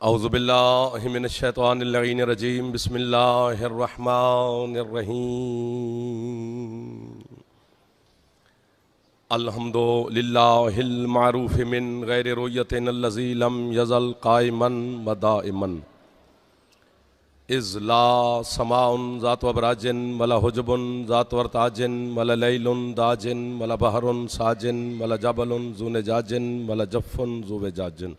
औज़ुबिल्लाहि मिनश्शैतानिर्रजीम बिस्मिल्लाहिर्रहमानिर्रहीम अल्हम्दुलिल्लाहिल मारूफ़ि मिन गैरि रुय्यतिन अल्लज़ी लम यज़ल क़ाइमन व दाइमन इज़ ला समाउन ज़ातु अबराजिन वला हुजुबुन ज़ातु वर्ताजिन वला लैलुन दाजिन वला बहरुन साजिन वला जबलुन ज़ू नजाजिन वला जफ़्फ़ुन ज़ू वजाजिन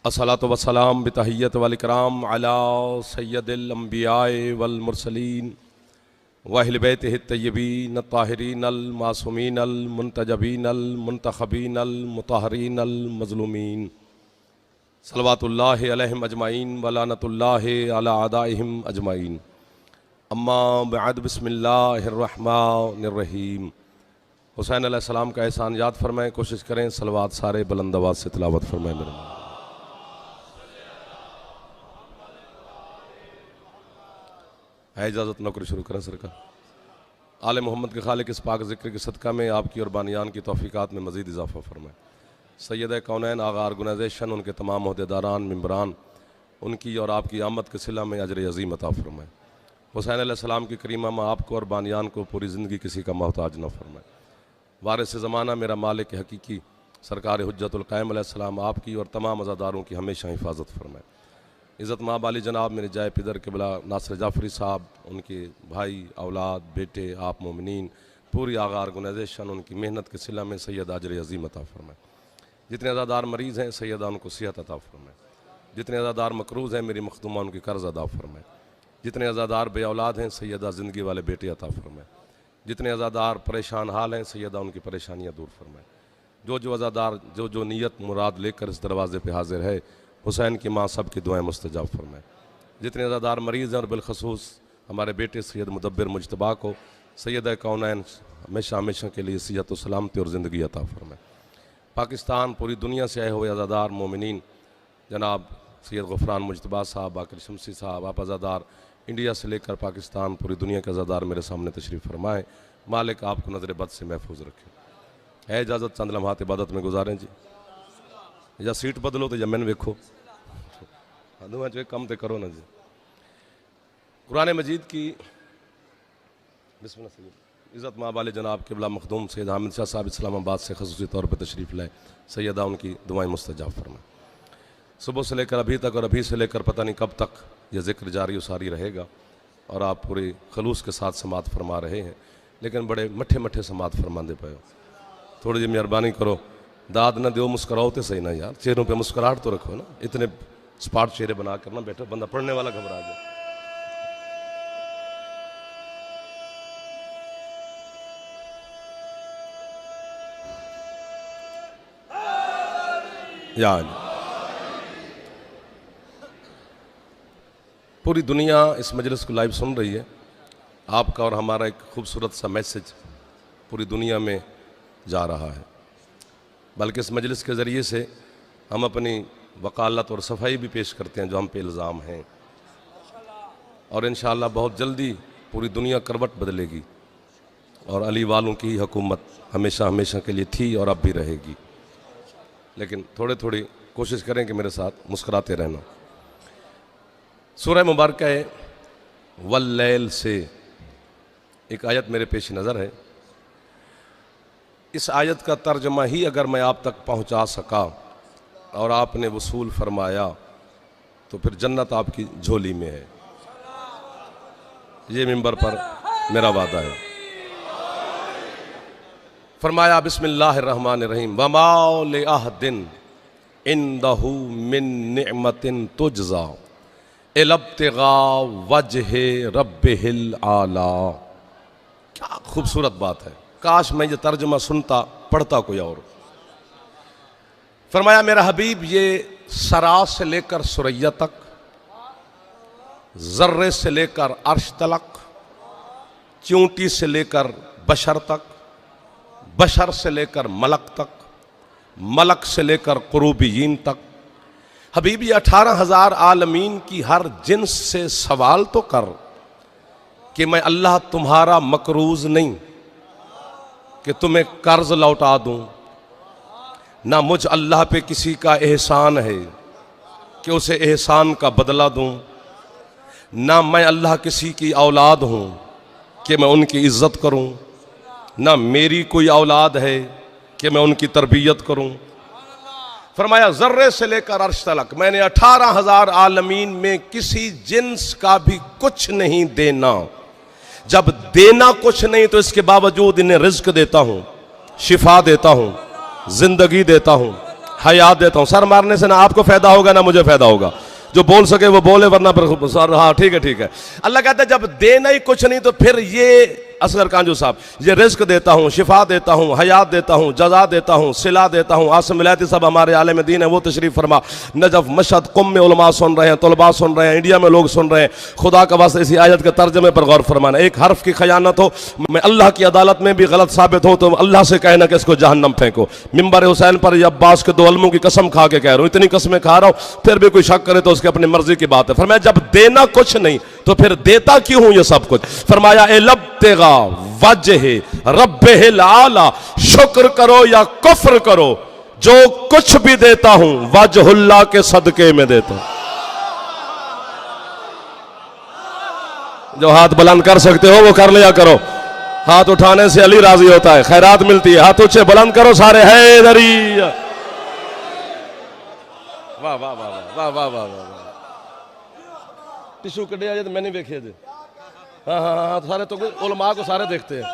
अस्सलातु वस्सलाम बितहिय्यत वल इकराम अला सय्यदिल अंबियाए वल मुरसलीन व अहले बैतिहि तय्यबीन अत्ताहिरीन अल मासूमीन अल मुंतजबीन अल मुंतखबीन अल मुतहहरीन अल मज़लूमीन सल्लवातुल्लाहि अलैहिम अजमाइन व लानतुल्लाहि अला आदाइहिम अजमाइन अम्मा बअद बिस्मिल्लाहिर रहमानिर रहीम। हुसैन अलैहिस्सलाम का एहसान याद फरमाएं, कोशिश करें सलवात सारे बुलंद आवाज़ से तिलावत फरमाएं। मेरे है इजाज़त नौकरी शुरू करें सरकार। आले मोहम्मद के खालिक इस पाक ज़िक्र के सदका में आपकी और बानियान की तौफ़ीक़ात में मज़ीद इजाफ़ा फरमाएं। सैयद कौनैन आगा ऑर्गेनाइजेशन, उनके तमाम ओहदेदारान मेंबरान, उनकी और आपकी आमद के सिला में अजर अज़ीम अता फरमाएं। हुसैन अलैहिस्सलाम की करीमा माँ आपको और बानियान को पूरी ज़िंदगी किसी का मोहताज न फरमाएं। वारिस ज़माना मेरा मालिक हकीकी सरकार हुज्जतुल क़ाइम अलैहिस्सलाम आपकी और तमाम अज़ादारों की हमेशा हिफाजत फरमाएं। इज़्ज़त माँ बाली जनाब मेरे जाए पिदर क़िबला नासिर जाफ़री साहब, उनके भाई औलाद बेटे आप मोमिनीन, पूरी आगा ऑर्गेनाइजेशन, उनकी मेहनत के सिला में सैयद अजर अज़ीम अता फरमाएं। जितने अज़ादार मरीज़ हैं सैयदा उनको सेहत अता फरमाएं। जितने अज़ादार मकरूज़ हैं मेरी मखदूमा उनकी कर्ज़ अदा फरमाएं। जितने अज़ादार बे औलाद हैं सैयदा ज़िंदगी वाले बेटे अता फरमाएं। जितने अज़ादार परेशान हाल हैं सैयदा उनकी परेशानियाँ दूर फरमाएं। जो अज़ादार जो नीयत मुराद लेकर इस दरवाज़े पर हाजिर है, हुसैन की माँ सब की दुआएं मुस्तजाब फरमाएं। जितने अज़ादार मरीज़ हैं और बिलखसूस हमारे बेटे सैयद मुदब्बिर मुज्तबा को सैयद कौनैन हमेशा हमेशा के लिए सेहत व सलामती और ज़िंदगी अता फरमाएं। पाकिस्तान पूरी दुनिया से आए हुए अज़ादार मोमिनीन जनाब सैयद गफ़रान मुज्तबा साहब, बाकर शमसी साहब, आप अज़ादार इंडिया से लेकर पाकिस्तान पूरी दुनिया के अज़ादार मेरे सामने तशरीफ़ फरमाएँ। मालिक आपको नज़र बद से महफूज रखें। है इजाज़त चंद लम्हात इबादत में गुजारें जी। या सीट बदलो तो या मैंने वेखो दुआ जो कम तो करो ना जी। कुरान मजीद की बिस्मिल्लाह सैयद इज़्ज़त माँ वाले जनाब क़िबला मखदूम सैयद हामिद शाह साहब इस्लामाबाद से ख़ुसूसी तौर पर तशरीफ़ लाए। सैयदा उनकी दुआएं मुस्तजाब फरमाएं। सुबह से लेकर अभी तक और अभी से लेकर पता नहीं कब तक यह ज़िक्र जारी उसारी रहेगा और आप पूरे खलूस के साथ समात फरमा रहे हैं, लेकिन बड़े मठे मठे समात फरमाते पे हो। थोड़ी जी मेहरबानी करो, दाद न दो, मुस्कुराओ तो सही ना यार, चेहरों पे मुस्कुराहट तो रखो ना। इतने स्पाट चेहरे बना कर ना बैठो, बंदा पढ़ने वाला घबरा जाए। यार पूरी दुनिया इस मजलिस को लाइव सुन रही है। आपका और हमारा एक खूबसूरत सा मैसेज पूरी दुनिया में जा रहा है, बल्कि इस मजलिस के ज़रिए से हम अपनी वकालत और सफाई भी पेश करते हैं जो हम पे इल्ज़ाम हैं, और इंशाअल्लाह बहुत जल्दी पूरी दुनिया करवट बदलेगी और अली वालों की हुकूमत हमेशा हमेशा के लिए थी और अब भी रहेगी। लेकिन थोड़ी थोड़ी कोशिश करें कि मेरे साथ मुस्कुराते रहना। सूरह मुबारक वल्लैल से एक आयत मेरे पेश नज़र है। इस आयत का तर्जमा ही अगर मैं आप तक पहुंचा सका और आपने वसूल फरमाया तो फिर जन्नत आपकी झोली में है। ये मिंबर पर मेरा वादा है। फरमाया बिस्मिल्लाहिर्रहमानिर्रहीम वमा लिअहदिन इंदहु मिन निअमतिन तुजज़ा इल्तिगा वजहे रब्बिहिल आला। क्या खूबसूरत बात है, काश मैं ये तर्जुमा सुनता पढ़ता कोई और। फरमाया मेरा हबीब ये सरा से लेकर सुरैया तक, जर्रे से लेकर अर्श तलक, चूंटी से लेकर बशर तक, बशर से लेकर मलक तक, मलक से लेकर कुरूबियीन तक, हबीबी 18,000 आलमीन की हर जिन्स से सवाल तो कर कि मैं अल्लाह तुम्हारा मकरूज नहीं कि तुम्हें कर्ज लौटा दूं, ना मुझ अल्लाह पे किसी का एहसान है कि उसे एहसान का बदला दूं, ना मैं अल्लाह किसी की औलाद हूं कि मैं उनकी इज्जत करूं, ना मेरी कोई औलाद है कि मैं उनकी तरबियत करूं। फरमाया ज़र्रे से लेकर अर्श तलक मैंने 18,000 आलमीन में किसी जिन्स का भी कुछ नहीं देना। जब देना कुछ नहीं तो इसके बावजूद इन्हें रिज्क देता हूं, शिफा देता हूं, जिंदगी देता हूं, हयात देता हूं। सर मारने से ना आपको फायदा होगा ना मुझे फायदा होगा। जो बोल सके वो बोले, वरना पर सर हाँ ठीक है। अल्लाह कहता है जब देना ही कुछ नहीं तो फिर ये असगर कांजू साहब, ये रिज्क देता हूँ, शिफा देता हूँ, हयात देता हूँ, जजा देता हूँ, सिला देता हूँ। आसम मिलाती सब हमारे आलिम दीन है, वो तशरीफ फरमा। नजफ मशहद कुम में उलमा सुन रहे हैं, तलबा सुन रहे हैं, इंडिया में लोग सुन रहे हैं। खुदा का वास्ते इसी आयत के तर्जमे पर गौर फरमाना। एक हर्फ की खयानत हो, मैं अल्लाह की अदालत में भी गलत साबित हो तो अल्लाह से कहना कि इसको जहन्नम फेंको। मिंबर हुसैन पर अब्बास के 2 अलमों की कसम खा के कह रहा हूँ, इतनी कसमें खा रहा हूँ, फिर भी कोई शक करे तो उसकी अपनी मर्जी की बात है। फरमाया जब देना कुछ नहीं तो फिर देता क्यों हूं ये सब कुछ। फरमाया ए लब तेगा वजहे रब्बिल आला, शुक्र करो या कुफ्र करो, जो कुछ भी देता हूं वजहुल्लाह के सदके में देता हूं। जो हाथ बुलंद कर सकते हो वो कर लिया करो। हाथ उठाने से अली राजी होता है, खैरात मिलती है। हाथ ऊंचे बुलंद करो सारे, हैदरी। वाह वाह वाह वाह वाह वाह वाह। टिशू कटे आज तो मैंने देखे थे। हाँ हाँ हाँ, सारे तो उलमा को सारे देखते हैं।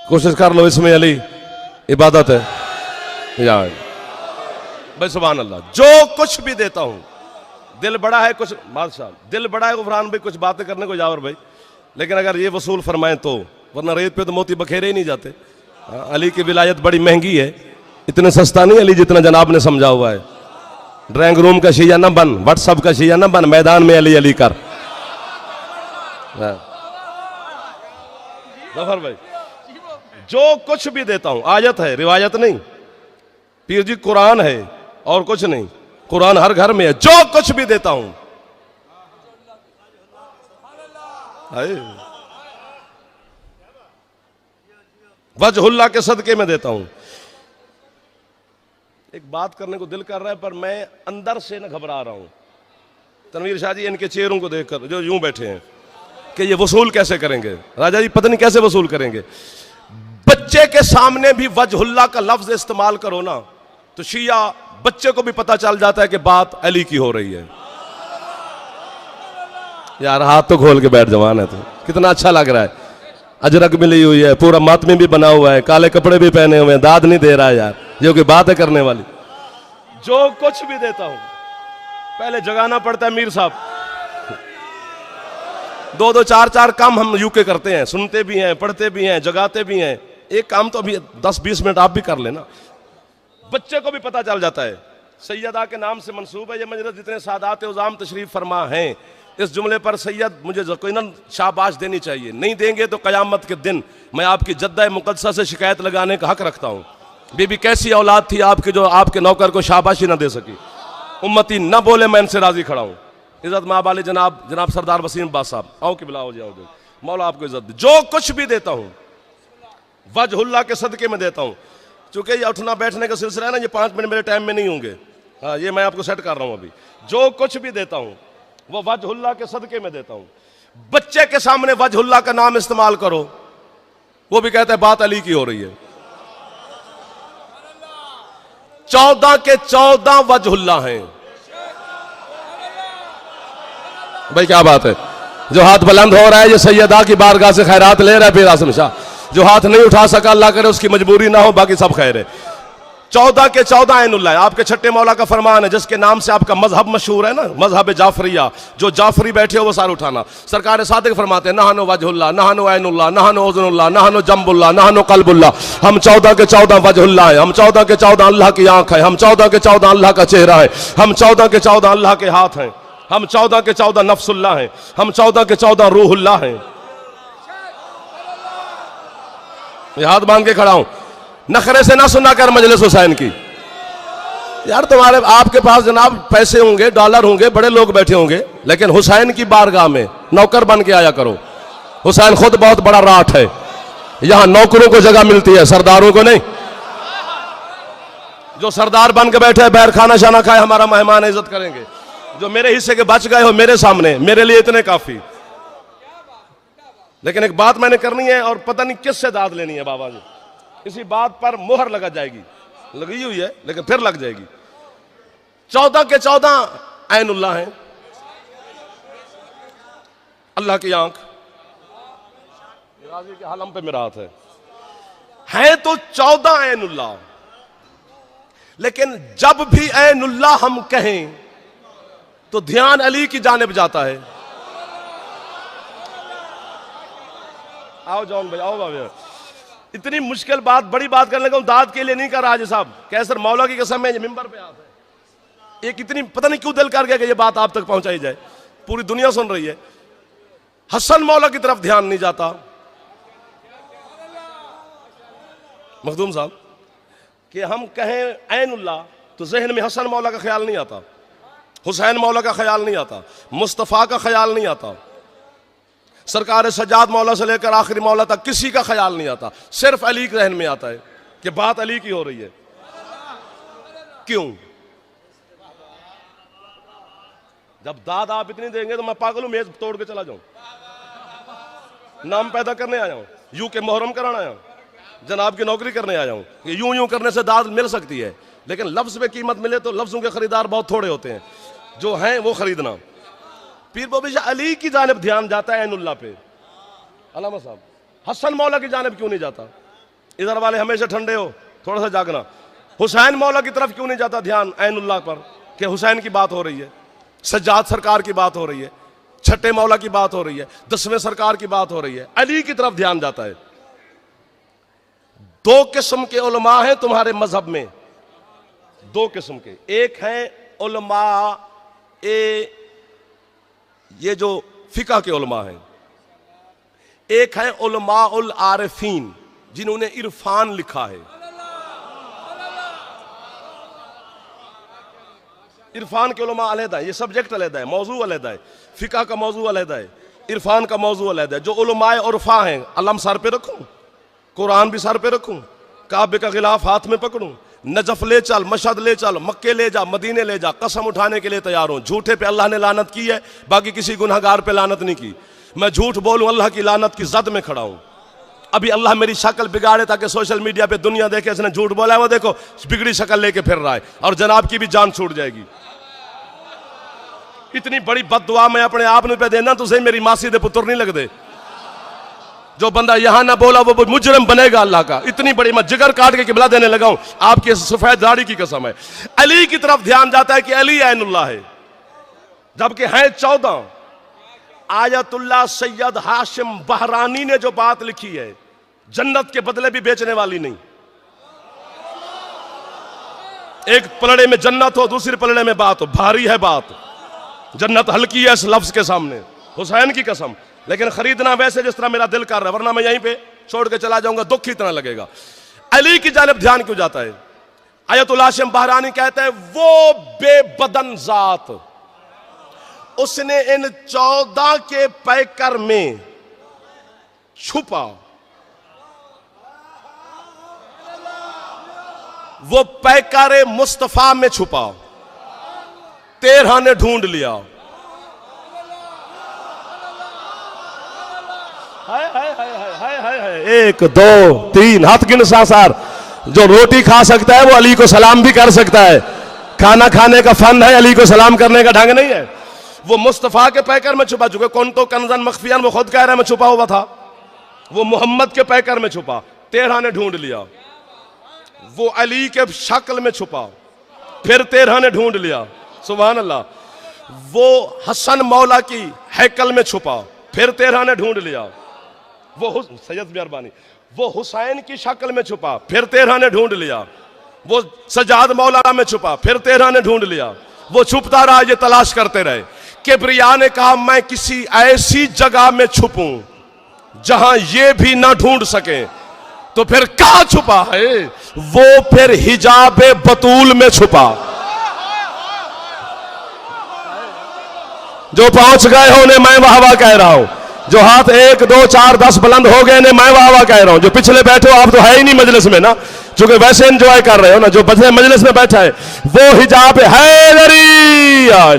कोशिश कर लो, इसमें अली इबादत है यार भाई। सुभान अल्लाह। जो कुछ भी देता हूं, दिल बड़ा है कुछ बादशाह, दिल बड़ा है गुफरान भाई, कुछ बातें करने को जावर भाई, लेकिन अगर ये वसूल फरमाएं तो, वरना रेत पे तो मोती बखेरे ही नहीं जाते। अली की विलायत बड़ी महंगी है, इतने सस्ता नहीं अली जितना जनाब ने समझा हुआ है। ड्राइंग रूम का शीया न बन, व्हाट्सअप का शीया न बन, मैदान में अली अली कर। जफर भाई जो कुछ भी देता हूं, आयत है रिवायत नहीं, पीर जी कुरान है और कुछ नहीं, कुरान हर घर में है। जो कुछ भी देता हूं वजहुल्लाह के सदके में देता हूं। एक बात करने को दिल कर रहा है पर मैं अंदर से न घबरा रहा हूं। तनवीर शाह जी इनके चेहरों को देखकर जो यूं बैठे हैं कि ये वसूल कैसे करेंगे, राजा जी पता नहीं कैसे वसूल करेंगे। बच्चे के सामने भी वजहुल्लाह का लफ्ज इस्तेमाल करो ना तो शिया बच्चे को भी पता चल जाता है कि बात अली की हो रही है। यार हाथ तो खोल के बैठ, जवान है तो कितना अच्छा लग रहा है। अजरक मिली हुई है, पूरा मातमी भी बना हुआ है, काले कपड़े भी पहने हुए हैं, दाद नहीं दे रहा है यार, जो कि बात है करने वाली। जो कुछ भी देता हूं, पहले जगाना पड़ता है मीर साहब। 2-2 4-4 काम हम यूके करते हैं, सुनते भी हैं, पढ़ते भी हैं, जगाते भी हैं। एक काम तो अभी 10-20 मिनट आप भी कर लेना। बच्चे को भी पता चल जाता है। सैयदा के नाम से मंसूब है ये मजलिस, जितने सादात उज़ाम तशरीफ फरमा हैं। इस जुमले पर सैयद मुझे यकीनन शाबाश देनी चाहिए, नहीं देंगे तो क़यामत के दिन मैं आपकी जद्दा मुक़द्दसा से शिकायत लगाने का हक रखता हूँ। बीबी कैसी औलाद थी आपकी जो आपके नौकर को शाबाशी न दे सकी। उम्मती न बोले मैं इनसे राजी खड़ा हूँ। इज़्ज़त माब वाले जनाब सरदार वसीम अब्बास साहब, आओ कि बुलाओ जाओगे, मौला आपको इज़्ज़त दे। जो कुछ भी देता हूँ वजहुल्लाह के सदके में देता हूँ। चूंकि ये उठना बैठने का सिलसिला है ना, ये 5 मिनट मेरे टाइम में नहीं होंगे। हाँ, ये मैं आपको सेट कर रहा हूँ अभी। जो कुछ भी देता हूँ वो वजहुल्लाह के सदके में देता हूँ। बच्चे के सामने वजहुल्लाह का नाम इस्तेमाल करो, वो भी कहता है बात अली की हो रही है। 14 के 14 वजहुल्लाह हैं भाई, क्या बात है। जो हाथ बुलंद हो रहा है ये सैयदा की बारगाह से खैरात ले रहा है पीर आसिम शाह। जो हाथ नहीं उठा सका अल्लाह करे उसकी मजबूरी ना हो, बाकी सब खैर है। 14 के 14 ऐनुल्लाह है। आपके छठे मौला का फरमान है, जिसके नाम से आपका मजहब मशहूर है ना, मजहब जाफरिया। जो जाफरी बैठे हो वो सार उठाना। सरकार सादिक फरमाते हैं नहानो वजहुल्लाह, नहानो ऐनुल्लाह, नहानो उज़नुल्लाह, नहानो जम्बुल्लाह, नहानो कल्बुल्लाह। हम 14 के 14 वजहुल्लाह है। हम 14 के 14 अल्लाह की आंख है। हम 14 के 14 अल्लाह का चेहरा है। हम 14 के 14 अल्लाह के हाथ हैं। हम 14 के 14 नफ्सुल्लाह हैं। हम 14 के 14 रूहुल्लाह हैं। हाथ बांध के खड़ा हूं, नखरे से ना सुना कर मजलिस हुसैन की। यार तुम्हारे आपके पास जनाब पैसे होंगे, डॉलर होंगे, बड़े लोग बैठे होंगे, लेकिन हुसैन की बारगाह में नौकर बन के आया करो। हुसैन खुद बहुत बड़ा राठ है, यहां नौकरों को जगह मिलती है, सरदारों को नहीं। जो सरदार बन के बैठे बैर खाना शाना खाए, हमारा मेहमान इज्जत करेंगे। जो मेरे हिस्से के बच गए हो मेरे सामने, मेरे लिए इतने काफी। लेकिन एक बात मैंने करनी है और पता नहीं किससे दाद लेनी है बाबा जी, इसी बात पर मोहर लगा जाएगी, लगी हुई है लेकिन फिर लग जाएगी। 14 के 14 ऐनुल्लाह हैं, अल्लाह की आंख के हलम पे मिरात है तो 14 ऐनुल्लाह। लेकिन जब भी ऐनुल्लाह हम कहें तो ध्यान अली की जानिब जाता है। आओ जॉन भाई, आओ बाबा। इतनी मुश्किल बात, बड़ी बात करने लगा हूं, दाद के लिए नहीं कर रहा साहब, कैसर मौला की कसम है, मिंबर पे आता है। एक इतनी पता नहीं क्यों दिल कर गया कि ये बात आप तक पहुंचाई जाए, पूरी दुनिया सुन रही है। हसन मौला की तरफ ध्यान नहीं जाता। मखदूम साहब कि हम कहें ऐनुल्लाह तो जहन में हसन मौला का ख्याल नहीं आता, हुसैन मौला का ख्याल नहीं आता, मुस्तफ़ा का ख्याल नहीं आता, सरकार सज्जाद मौला से लेकर आखिरी मौला तक किसी का ख्याल नहीं आता। सिर्फ अली के जहन में आता है कि बात अली की हो रही है। क्यों? जब दाद आप इतनी देंगे तो मैं पागल हूं, मेज तोड़ के चला जाऊं, नाम पैदा करने आया हूं, यूं के मुहर्रम कराना आया हूं, जनाब की नौकरी करने आया हूं। यूं यूं करने से दाद मिल सकती है, लेकिन लफ्ज में कीमत मिले तो लफ्जों के खरीदार बहुत थोड़े होते हैं, जो हैं वो खरीदना। पीर बाबा शाह अली की जानिब ध्यान जाता है ऐनुल्लाह पे। अलामा साहब हसन मौला की जानिब क्यों नहीं जाता? इधर वाले हमेशा ठंडे हो, थोड़ा सा जागना। हुसैन मौला की तरफ क्यों नहीं जाता ध्यान ऐनुल्लाह पर कि हुसैन की बात हो रही है, सज्जाद सरकार की बात हो रही है, छठे मौला की बात हो रही है, 10वें सरकार की बात हो रही है, अली की तरफ ध्यान जाता है। दो किस्म के उलमा हैं तुम्हारे मजहब में, दो किस्म के। एक है उलमा ये जो फिका के उलमा हैं, एक है उलमा उल आरिफीन जिन्होंने इरफान लिखा है। इरफान के उलमा अलहदा है, ये सब्जेक्ट अलहदा है, मौजू अलहदा है, फिका का मौजू अलहदा है, इरफान का मौजू अलहदा है। जो उलमाए उर्फा हैं, अलम सर पे रखूं, कुरान भी सर पे रखूं, काबे का गिलाफ हाथ में पकड़ूं, नजफ ले चल, मशहद ले चल, मक्के ले जा, मदीने ले जा, कसम उठाने के लिए तैयार हूं। झूठे पे अल्लाह ने लानत की है, बाकी किसी गुनहगार पे लानत नहीं की। मैं झूठ बोलूं अल्लाह की लानत की जद में खड़ा हूं। अभी अल्लाह मेरी शक्ल बिगाड़े ताकि सोशल मीडिया पे दुनिया देखे इसने झूठ बोला है, वो देखो बिगड़ी शक्ल लेके फिर रहा है, और जनाब की भी जान छूट जाएगी। इतनी बड़ी बददुआ मैं अपने आप पे देना तो सही मेरी मासी दे पुत्र नहीं लगते। जो बंदा यहां ना बोला वो मुजरिम बनेगा अल्लाह का। इतनी बड़ी मैं जिगर काट के किबला देने लगा हूं, आपकी सफेद दाढ़ी की कसम है। अली की तरफ ध्यान जाता है कि अली ऐनुल्लाह है, जबकि हैं 14। आयतुल्लाह सैयद हाशिम बहरानी ने जो बात लिखी है, जन्नत के बदले भी बेचने वाली नहीं। एक पलड़े में जन्नत हो, दूसरी पलड़े में बात हो, भारी है बात। जन्नत हल्की है इस लफ्ज के सामने, हुसैन की कसम। लेकिन खरीदना वैसे जिस तरह मेरा दिल कर रहा है, वरना मैं यहीं पे छोड़ के चला जाऊंगा, दुख ही इतना लगेगा। अली की जानिब ध्यान क्यों जाता है? आयतुल हाशिम बहरानी कहते हैं वो बेबदन जात, उसने इन 14 के पैकर में छुपा, वो पैकर मुस्तफा में छुपा, 13 ने ढूंढ लिया। हाय हाय हाय हाय हाय हाय, 1 2 3 हाथ गिन सासार। जो रोटी खा सकता है वो अली को सलाम भी कर सकता है। खाना खाने का फन है, अली को सलाम करने का ढंग नहीं है। वो मुस्तफा के पैकर में छुपा चुके। कौन तो कंजन मख्फियन, वो खुद कह रहा है मैं छुपा हुआ था। वो मोहम्मद के पैकर में छुपा, 13 ने ढूंढ लिया। वो अली के शक्ल में छुपा, फिर 13 ने ढूंढ लिया। सुभान अल्लाह। वो हसन मौला की हैकल में छुपा, फिर 13 ने ढूंढ लिया। वो सैयद मेहरबानी, वो हुसैन की शक्ल में छुपा, फिर 13 ने ढूंढ लिया। वो सज्जाद मौलाना में छुपा, फिर 13 ने ढूंढ लिया। वो छुपता रहा, ये तलाश करते रहे। किब्रिया ने कहा मैं किसी ऐसी जगह में छुपूं जहां ये भी ना ढूंढ सके। तो फिर कहां छुपा है? वो फिर हिजाबे बतूल में छुपा। जो पहुंच गए हो उन्हें मैं वाह वाह कह रहा हूं। जो हाथ 1 2 4 10 बुलंद हो गए ने मैं वाह वाह कह रहा हूं। जो पिछले बैठे हो आप तो है ही नहीं मजलिस में ना, चूंकि वैसे एंजॉय कर रहे हो ना। जो बचे मजलिस में बैठा है वो हिजाब हैदरी,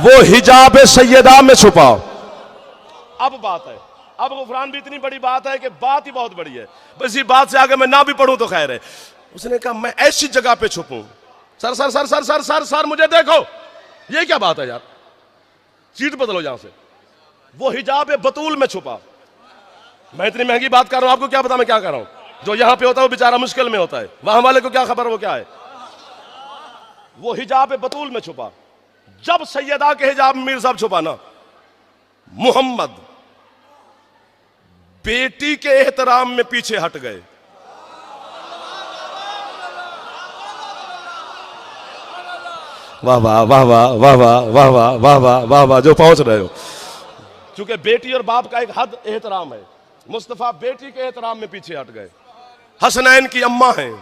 वो हिजाब सैयदा में छुपा। अब बात है, अब गुफरान भी इतनी बड़ी बात है कि बात ही बहुत बड़ी है। बस ये बात से आगे मैं ना भी पढ़ूं तो खैर है। उसने कहा मैं ऐसी जगह पे छुपूं। Sir sir sir sir sir sir sir मुझे देखो, ये क्या बात है यार, सीट बदलो यहां से। वो हिजाब बतूल में छुपा। मैं इतनी महंगी बात कर रहा हूं, आपको क्या पता मैं क्या कर रहा हूं। जो यहां पे होता है वो बेचारा मुश्किल में होता है, वहां वाले को क्या खबर वो क्या है। वो हिजाब बतूल में छुपा। जब सैयदा के हिजाब में मीर साहब छुपा ना, मोहम्मद बेटी के एहतराम में पीछे हट गए। वाह वाह वाह वाह वाह वाह वाह वाह वाह वाह वाह वाह, जो पहुंच रहे हो। क्योंकि बेटी और बाप का एक हद एहतराम है। मुस्तफा बेटी के एहतराम में पीछे हट गए। हसनैन की अम्मा हैं,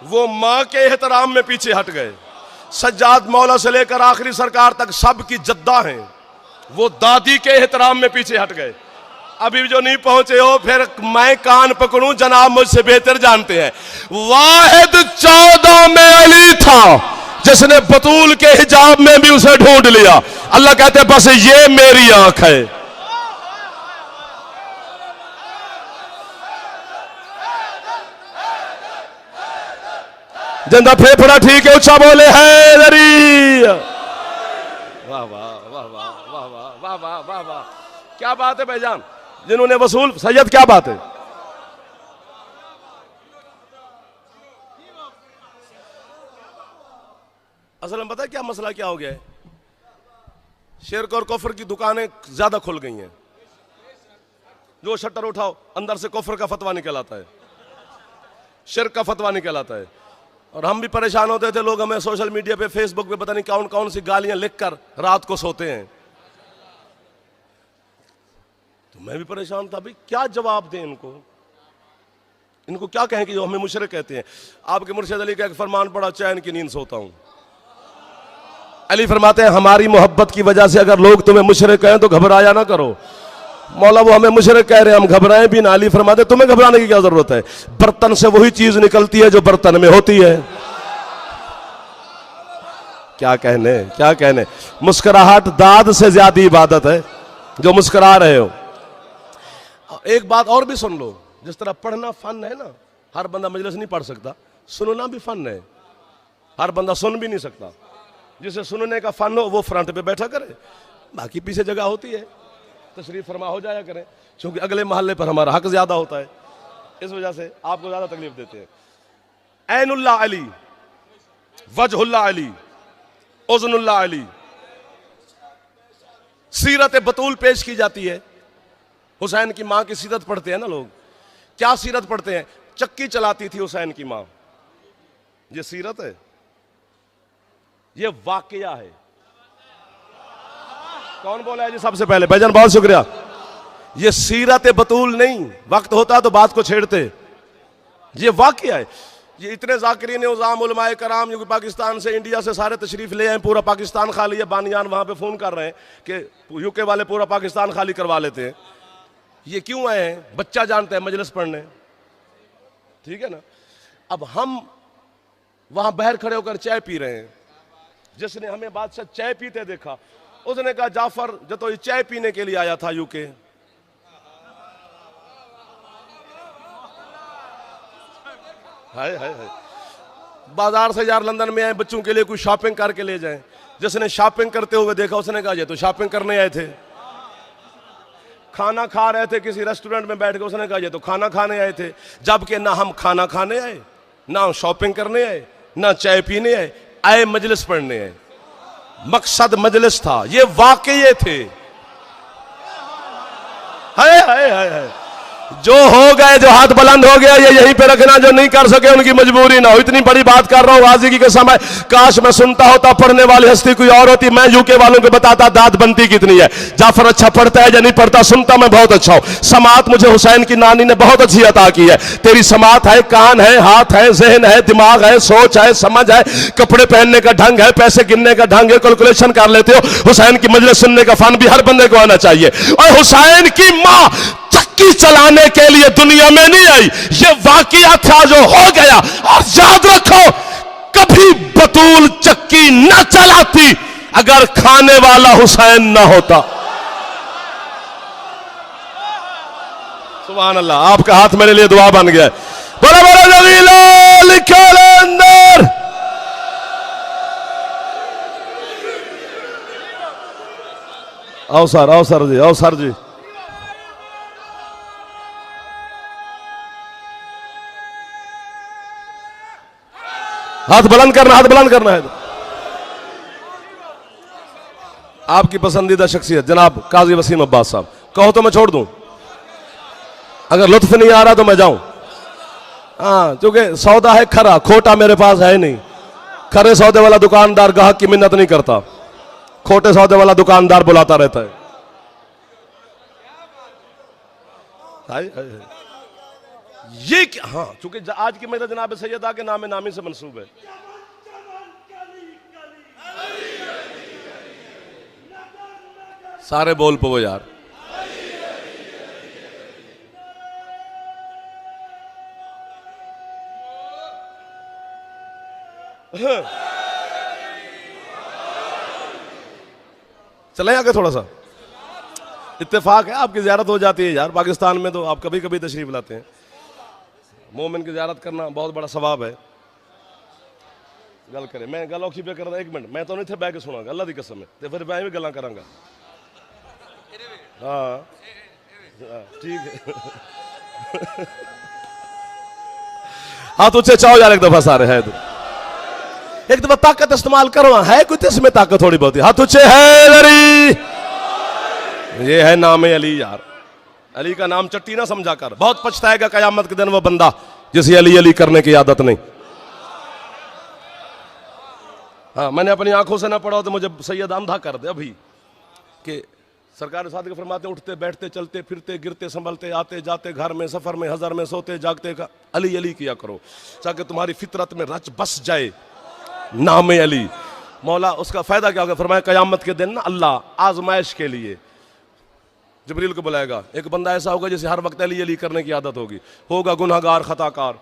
वो मां के एहतराम में पीछे हट गए। सज्जाद मौला से लेकर आखिरी सरकार तक सबकी जद्दा हैं, वो दादी के एहतराम में पीछे हट गए। अभी भी जो नहीं पहुंचे हो फिर मैं कान पकड़ूं, जनाब मुझसे बेहतर जानते हैं। वाहिद 14 में अली था जिसने बतूल के हिजाब में भी उसे ढूंढ लिया। अल्लाह कहते हैं बस ये मेरी आंख है। जिंदा फेफड़ा ठीक है, ऊंचा बोले हैदरी। वाह वाह वाह वाह वाह वाह वाह वाह वाह वाह, क्या बात है भाईजान। जिन्होंने वसूल सैयद, क्या बात है। असल में पता है क्या मसला क्या हो गया है, शिर्क और कुफ्र की दुकानें ज्यादा खुल गई हैं। जो शटर उठाओ अंदर से कुफ्र का फतवा निकल आता है, शिर्क का फतवा निकल आता है। और हम भी परेशान होते थे, लोग हमें सोशल मीडिया पे फेसबुक पे पता नहीं कौन कौन सी गालियां लिखकर रात को सोते हैं। तो मैं भी परेशान था, भाई क्या जवाब दें इनको, इनको क्या कहें कि जो हमें मुशरिक कहते हैं। आपके मुर्शिद अली का एक फरमान पड़ा, चैन की नींद सोता हूं। अली फरमाते हैं हमारी मोहब्बत की वजह से अगर लोग तुम्हें मुशरिक कहें तो घबराया ना करो। मौला वो हमें मुशरिक कह रहे हैं, हम घबराएं भी ना। अली फरमाते तुम्हें घबराने की क्या जरूरत है, बर्तन से वही चीज निकलती है जो बर्तन में होती है। क्या कहने क्या कहने। मुस्कुराहट दाद से ज्यादा इबादत है, जो मुस्कुरा रहे हो। एक बात और भी सुन लो, जिस तरह पढ़ना फन है ना, हर बंदा मजलिस नहीं पढ़ सकता, सुनना भी फन है। हर बंदा सुन भी नहीं सकता। जिसे सुनने का फन हो वो फ्रंट पे बैठा करे, बाकी पीछे जगह होती है, तशरीफ फरमा हो जाया करें। क्योंकि अगले मोहल्ले पर हमारा हक ज्यादा होता है, इस वजह से आपको ज्यादा तकलीफ देते हैं। ऐनुल्ला अली, वजहुल्ला अली, उज़नुल्ला अली। सीरत बतूल पेश की जाती है। हुसैन की मां की सीरत पढ़ते हैं ना लोग, क्या सीरत पढ़ते हैं। चक्की चलाती थी हुसैन की मां, ये सीरत है, ये वाकया है। कौन बोला है जी सबसे पहले, भाईजान बहुत शुक्रिया। ये सीरत बतूल नहीं, वक्त होता तो बात को छेड़ते, ये वाकया है। ये इतने जाकिरीन उज़ाम उलमाए कराम जो पाकिस्तान से इंडिया से सारे तशरीफ ले आए, पूरा पाकिस्तान खाली है। बानियान वहां पे फोन कर रहे हैं कि यूके वाले पूरा पाकिस्तान खाली करवा लेते हैं। ये क्यों आए हैं, बच्चा जानते हैं मजलिस पढ़ने, ठीक है ना। अब हम वहां बाहर खड़े होकर चाय पी रहे हैं। जिसने हमें बादशाह चाय पीते देखा उसने कहा जाफर जो तो ये चाय पीने के लिए आया था यूके। हाय हाय हाय, बाजार से यार लंदन में आए, बच्चों के लिए कोई शॉपिंग करके ले जाएं। जिसने शॉपिंग करते हुए देखा उसने कहा ये तो शॉपिंग करने आए थे। खाना खा रहे थे किसी रेस्टोरेंट में बैठ के, उसने कहा ये तो खाना खाने आए थे। जबकि ना हम खाना खाने आए, ना हम शॉपिंग करने आए, ना चाय पीने आए मजलिस पढ़ने आए। मकसद मजलिस था, ये वाकये थे। हाय हाय हाय हाय, जो हो गए, जो हाथ बुलंद हो गया ये यहीं पे रखना, जो नहीं कर सके उनकी मजबूरी ना हो। इतनी बड़ी बात कर रहा हूं गाजी की कसम है, काश मैं सुनता होता, पढ़ने वाली हस्ती कोई और होती, मैं यूके वालों को बताता दांत बनती कितनी है, जाफर अच्छा पढ़ता है या नहीं पढ़ता, सुनता मैं बहुत अच्छा हूं। समात मुझे हुसैन की नानी ने बहुत अच्छी अता की है। तेरी समात है, कान है, हाथ है, जहन है, दिमाग है, सोच है, समझ है, कपड़े पहनने का ढंग है, पैसे गिनने का ढंग है, कैलकुलेशन कर लेते हो। हुसैन की मजलिस सुनने का फन भी हर बंदे को आना चाहिए। और हुसैन की मां चक्की चलाने के लिए दुनिया में नहीं आई, ये वाकया था जो हो गया। और याद रखो, कभी बतूल चक्की न चलाती अगर खाने वाला हुसैन न होता। सुभान अल्लाह, आपका हाथ मेरे लिए दुआ बन गया। बड़ा बड़ा जलीला लिखो अंदर। आओ सर जी, आओ सर जी। हाथ बुलंद करना, हाथ बुलंद करना है। आपकी पसंदीदा शख्सियत जनाब काजी वसीम अब्बास साहब, कहो तो मैं छोड़ दूं, अगर लुत्फ नहीं आ रहा तो मैं जाऊं। हाँ, क्योंकि सौदा है खरा, खोटा मेरे पास है नहीं। खरे सौदे वाला दुकानदार ग्राहक की मिन्नत नहीं करता, खोटे सौदे वाला दुकानदार बुलाता रहता है। ये क्या, हाँ, चूंकि आज की मेरा जनाब सैयदा के नाम नामी से मंसूब है। सारे बोल पो यार। चले आगे थोड़ा सा, इत्तेफाक है आपकी ज़ियारत हो जाती है यार। पाकिस्तान में तो आप कभी कभी तशरीफ लाते हैं। मोमिन की ज़ियारत करना बहुत बड़ा सवाब है। गल करे, मैं गल औखी पे कर रहा, एक मिनट, मैं तो नहीं थे बह के सुनागा, अल्लाह की कसम है, तो फिर मैं भी गल्ला करांगा। हाँ ठीक है। हाँ तो चाहो यार एक दफा सारे है, एक दफा ताकत इस्तेमाल करो, है कुछ इसमें ताकत थोड़ी बहुत। हाथ ऊंचे है लरी, ये है नाम अली यार। अली का नाम चट्टी ना समझा कर, बहुत पछताएगा कयामत के दिन वो बंदा जिसे अली अली करने की आदत नहीं। हाँ, मैंने अपनी आंखों से ना पढ़ा तो मुझे सैयद अंधा कर दे अभी, कि सरकार साथ फरमाते उठते बैठते चलते फिरते गिरते संभलते आते जाते घर में सफर में हजर में सोते जागते का अली अली किया करो, ताकि तुम्हारी फितरत में रच बस जाए नाम अली। मौला उसका फायदा क्या होगा? फरमाया कयामत के दिन ना अल्लाह आजमाइश के लिए जिब्रील को बुलाएगा। एक बंदा ऐसा होगा जिसे हर वक्त अली अली करने की आदत होगा गुनाहगार खताकार।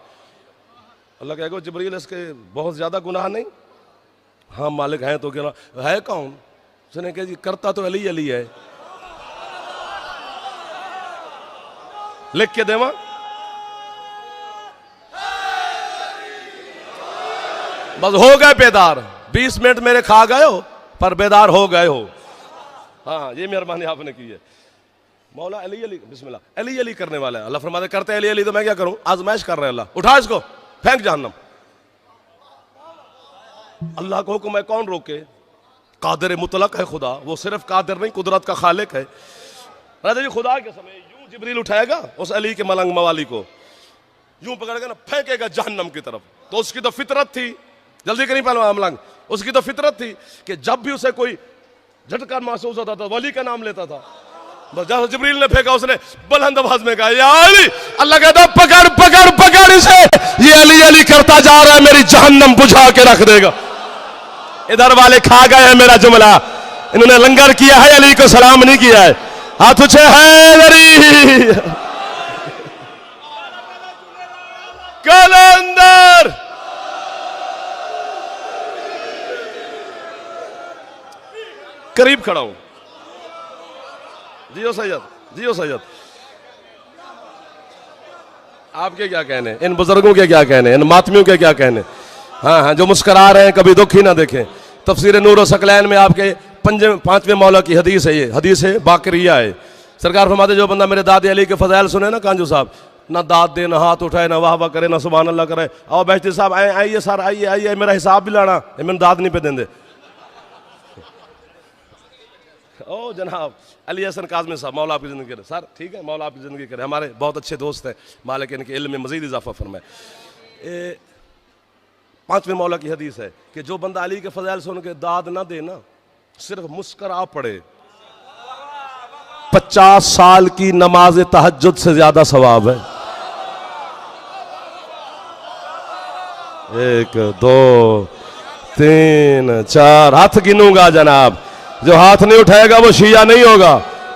अल्लाह कहेगा जिब्रील इसके बहुत ज्यादा गुनाह नहीं? हाँ मालिक हैं। तो क्या है कौन? उसने कहा जी करता तो अली अली है। लिख के देवा बस हो गए बेदार। 20 मिनट मेरे खा गए हो पर बेदार हो गए हो। हाँ ये मेहरबानी आपने की है। मौला अली अली बिस्मिल्लाह अली अली करने वाला है। अल्लाह फरमाते करते अली अली तो मैं क्या करूं? आजमाइश कर रहे हैं। अल्लाह उठा इसको फेंक जहन्नम। अल्लाह को हुक्म है, कौन रोके? कादिर मुतलक है खुदा, वो सिर्फ कादिर नहीं कुदरत का खालिक है। राजा जी खुदा के समय यूं जिब्रील उठाएगा उस अली के मलंग मवाली को, यूं पकड़ के ना फेंकेगा जहन्नम की तरफ। तो उसकी तो फितरत थी, जल्दी करी पहलवान मलंग, उसकी तो फितरत थी कि जब भी उसे कोई झटका महसूस होता था वली का नाम लेता था। बस जब जिब्रील ने फेंका उसने बुलंद आवाज में कहा या अली। अल्लाह कहता पकड़ पकड़ पकड़ इसे, ये अली अली करता जा रहा है, मेरी जहन्नम बुझा के रख देगा। इधर वाले खा गए हैं मेरा जुमला, इन्होंने लंगर किया है, अली को सलाम नहीं किया है। हाथ उछे है अली कलंदर। करीब खड़ा हूं। जियो सैयद, जियो सैयद। आपके क्या कहने, इन बुजुर्गों के क्या कहने, इन मातमियों के क्या कहने? हाँ हाँ जो मुस्करा रहे हैं कभी दुख ही ना देखें। तफसीर नूर व सकलैन में आपके 5वें मौला की हदीस है, ये हदीस है बाकरिया है। सरकार फरमाते जो बंदा मेरे दादे अली के फजाइल सुने ना कांजू साहब, ना दाद दे, ना हाथ उठाए, ना वाह वाह करे, ना सुभान अल्लाह करे। आओ बैठते साहब आइए सर आइए आइए, मेरा हिसाब भी लाना, मैंने दाद नहीं पे देंगे। ओ जनाब अली हसन काज़मी साहब, मौला आपकी ज़िंदगी करे। सर ठीक है, मौला आपकी ज़िंदगी करे, हमारे बहुत अच्छे दोस्त हैं, मालिक इनके इल्म में मज़ीद इजाफा फरमाए। 5वें मौला की हदीस है कि जो बंदा अली के फज़ाइल सुन के दाद ना दे ना, सिर्फ मुस्करा पड़े, 50 साल की नमाज तहज्जुद से ज्यादा सवाब है। 1 2 3 4 हाथ गिनूंगा जनाब, जो हाथ नहीं उठाएगा वो शिया नहीं होगा।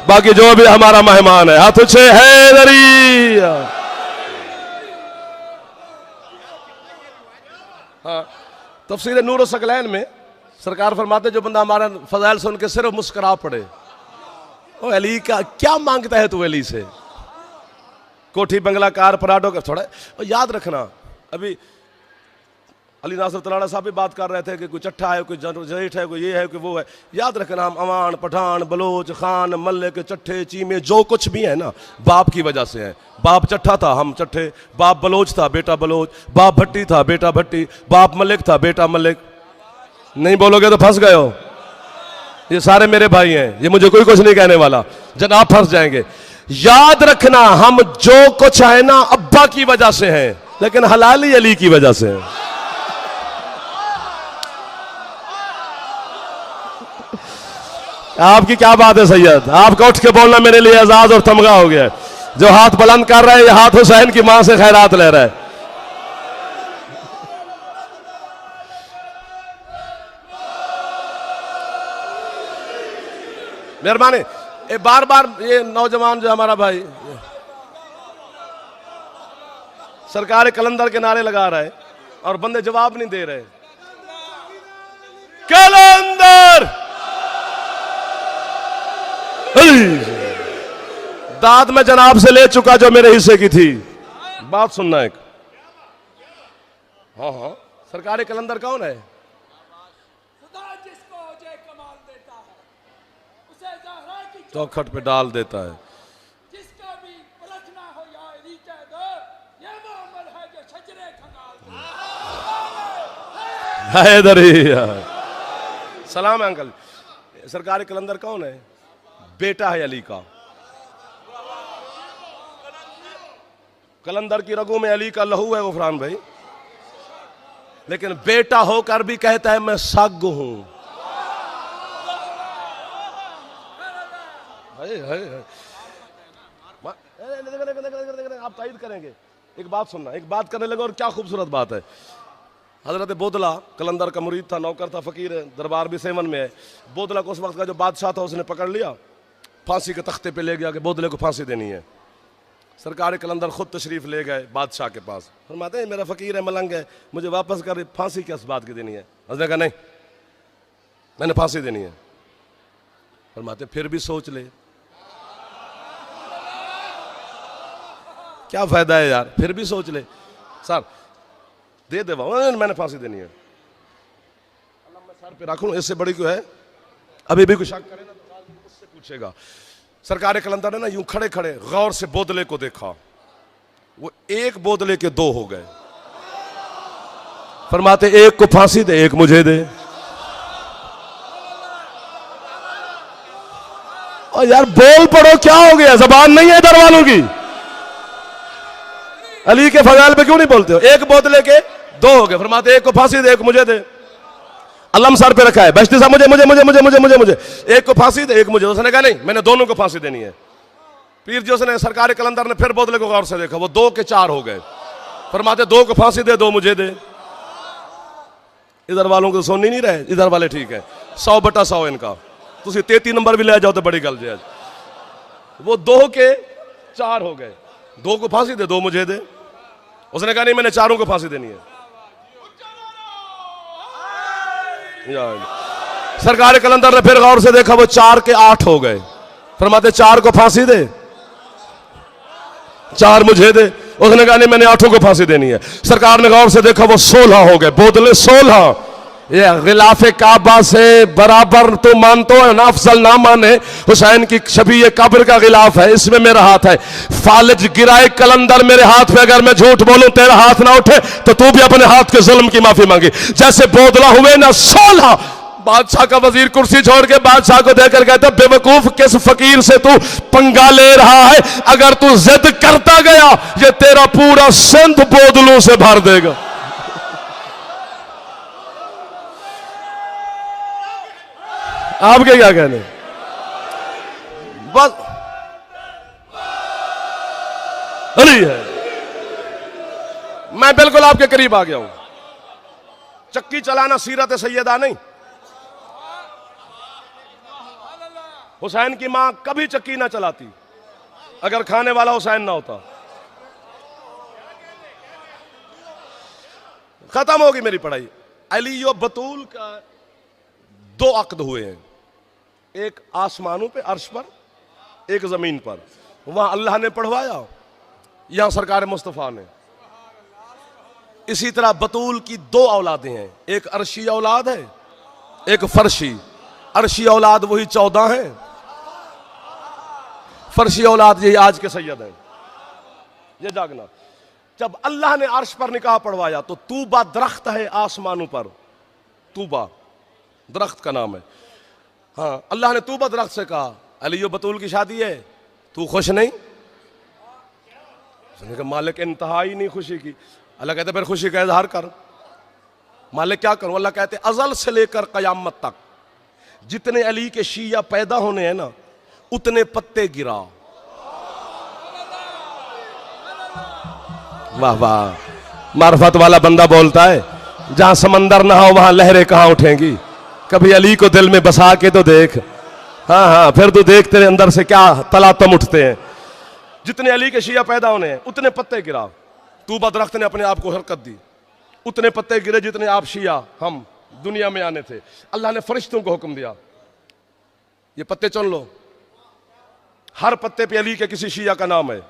बाकी जो भी हमारा मेहमान है, हाथ उठे हैदरी। हाँ, तफसीर नूर सकलैन में सरकार फरमाते जो बंदा हमारा फजाइल सुन के सिर्फ मुस्करा पड़े, ओ अली का क्या मांगता है तू अली से? कोठी बंगला कार पराठों का थोड़ा याद रखना। अभी अली नासिर तलाड़ा साहब भी बात कर रहे थे कि कोई चट्ठा है, कोई जेठ है, कोई ये है, कोई वो है। याद रखना, हम अवान, पठान, बलोच, खान, मल्लिक, चट्ठे, चीमे जो कुछ भी है ना, बाप की वजह से है। बाप चट्ठा था, हम चट्ठे। बाप बलोच था, बेटा बलोच। बाप भट्टी था, बेटा भट्टी। बाप मल्लिक था, बेटा मल्लिक। नहीं बोलोगे तो फंस गए हो। ये सारे मेरे भाई हैं, ये मुझे कोई कुछ नहीं कहने वाला, जनाब फंस जाएंगे। याद रखना, हम जो कुछ है ना अब्बा की वजह से है, लेकिन हलाली अली की वजह से है। आपकी क्या बात है सैयद, आपका उठ के बोलना मेरे लिए एजाज और तमगा हो गया। जो हाथ बुलंद कर रहा है, ये हाथ हुसैन की मां से खैरात ले रहा है। मेहरबानी, बार बार ये नौजवान जो हमारा भाई सरकार कलंदर के नारे लगा रहा है और बंदे जवाब नहीं दे रहे। कलंदर दाद में जनाब से ले चुका जो मेरे हिस्से की थी। बात सुनना एक। हाँ हाँ, सरकारी कलंदर कौन है? चौखट पे डाल देता है। जिसका भी पलटना हो या रीचे दो, ये वो अमल है जो शजरे खंगाल दे। सलाम है अंकल। सरकारी कलंदर कौन है? बेटा है अली का। कलंदर की रगों में अली का लहू है गुफरान भाई, लेकिन बेटा होकर भी कहता है मैं सग हूं। आप तायद करेंगे। एक बात सुनना, एक बात करने लगे और क्या खूबसूरत बात है। हजरत बोदला कलंदर का मुरीद था, नौकर था, फकीर है, दरबार भी सेवन में है। बोदला को उस वक्त का जो बादशाह था उसने पकड़ लिया, फांसी के तख्ते पे ले गया कि बोदले को फांसी देनी है। सरकार कलंदर खुद तशरीफ ले गए बादशाह के पास। फरमाते हैं मेरा फकीर है, मलंग है, मुझे वापस कर, फांसी किस बात की देनी है? उसने कहा नहीं, मैंने फांसी देनी है। फरमाते फिर भी सोच ले। क्या फायदा है यार, फिर भी सोच ले। सर दे दे, मैंने फांसी देनी है। अल्लाह मैं सर पे रखूं, इससे बड़ी क्यों है? अभी भी कुछ शक करे ना तो मुझसे पूछेगा। सरकार कलंदर ने ना यूं खड़े खड़े गौर से बोदले को देखा, वो एक बोदले के दो हो गए। फरमाते एक को फांसी दे, एक मुझे दे। और यार बोल पड़ो, क्या हो गया? जबान नहीं है इधर वालों की। अली के फजाइल पे क्यों नहीं बोलते हो? एक बोतले के दो हो गए। फरमाते एक को फांसी दे, एक मुझे दे। अलम सर पे रखा है, बश्ती साहब मुझे मुझे मुझे मुझे मुझे मुझे मुझे एक को फांसी दे, एक मुझे। उसने कहा नहीं, मैंने दोनों को फांसी देनी है। पीर जी उसने सरकार कलंदर ने फिर बोतले को गौर से देखा, वो 2 के 4 हो गए। फरमाते 2 को फांसी दे, 2 मुझे दे। इधर वालों को सुन नहीं रहे, इधर वाले ठीक है। 100/100 इनका। तुम 33 नंबर भी ले जाओ तो बड़ी गल जे। वो 2 के 4 हो गए। 2 को फांसी दे, 2 मुझे दे। उसने कहा नहीं, मैंने 4 को फांसी देनी है। सरकार कलंदर ने फिर गौर से देखा, वो 4 के 8 हो गए। फरमाते 4 को फांसी दे, 4 मुझे दे। उसने कहा नहीं, मैंने 8 को फांसी देनी है। सरकार ने गौर से देखा, वो 16 हो गए। बोतले 16। ये गिलाफे काबा से बराबर तो मानते हो ना, अफजल ना माने। हुसैन की छवि ये कब्र का गिलाफ है, इसमें मेरा हाथ है। फालिज गिराए कलंदर मेरे हाथ पे, अगर मैं झूठ बोलूं तेरा हाथ ना उठे तो तू भी अपने हाथ के जुल्म की माफी मांगी। जैसे बोदला हुए ना 16, बादशाह का वजीर कुर्सी छोड़ के बादशाह को देखकर कहता, बेवकूफ किस फकीर से तू पंगा ले रहा है? अगर तू जिद करता गया ये तेरा पूरा सिंध बोतलों से भर देगा। आपके क्या कहने? बस अली है, मैं बिल्कुल आपके करीब आ गया हूं। चक्की चलाना सीरत सैयदा नहीं। हुसैन की मां कभी चक्की ना चलाती अगर खाने वाला हुसैन ना होता। खत्म होगी मेरी पढ़ाई। अली और बतूल का 2 अक्द हुए हैं, एक आसमानों पे अर्श पर, एक जमीन पर। वहां अल्लाह ने पढ़वाया, यहां सरकार मुस्तफा ने। इसी तरह बतूल की 2 औलादें हैं, एक अर्शी औलाद है, एक फर्शी। अर्शी औलाद वही 14 है, फर्शी औलाद यही आज के सैयद हैं। ये जागना, जब अल्लाह ने अर्श पर निकाह पढ़वाया तो तूबा दरख्त है आसमानों पर, तूबा दरख्त का नाम है। हाँ, अल्लाह ने तूबा दरख्त से कहा, अली बतूल की शादी है, तू खुश नहीं? मालिक इंतहाई नहीं खुशी की। अल्लाह कहते फिर खुशी का इजहार कर। मालिक क्या करूं? अल्लाह कहते अजल से लेकर कयामत तक जितने अली के शिया पैदा होने हैं ना, उतने पत्ते गिरा। वाह वाह, मार्फत वाला बंदा बोलता है, जहां समंदर ना हो वहां लहरें कहां उठेंगी। कभी अली को दिल में बसा के तो देख। हाँ हाँ, फिर तू देख तेरे अंदर से क्या तलातम उठते हैं। जितने अली के शिया पैदा होने हैं उतने पत्ते गिरा। तूबा दरख्त ने अपने आप को हरकत दी, उतने पत्ते गिरे जितने आप शिया हम दुनिया में आने थे। अल्लाह ने फरिश्तों को हुक्म दिया, ये पत्ते चुन लो, हर पत्ते पे अली के किसी शिया का नाम है।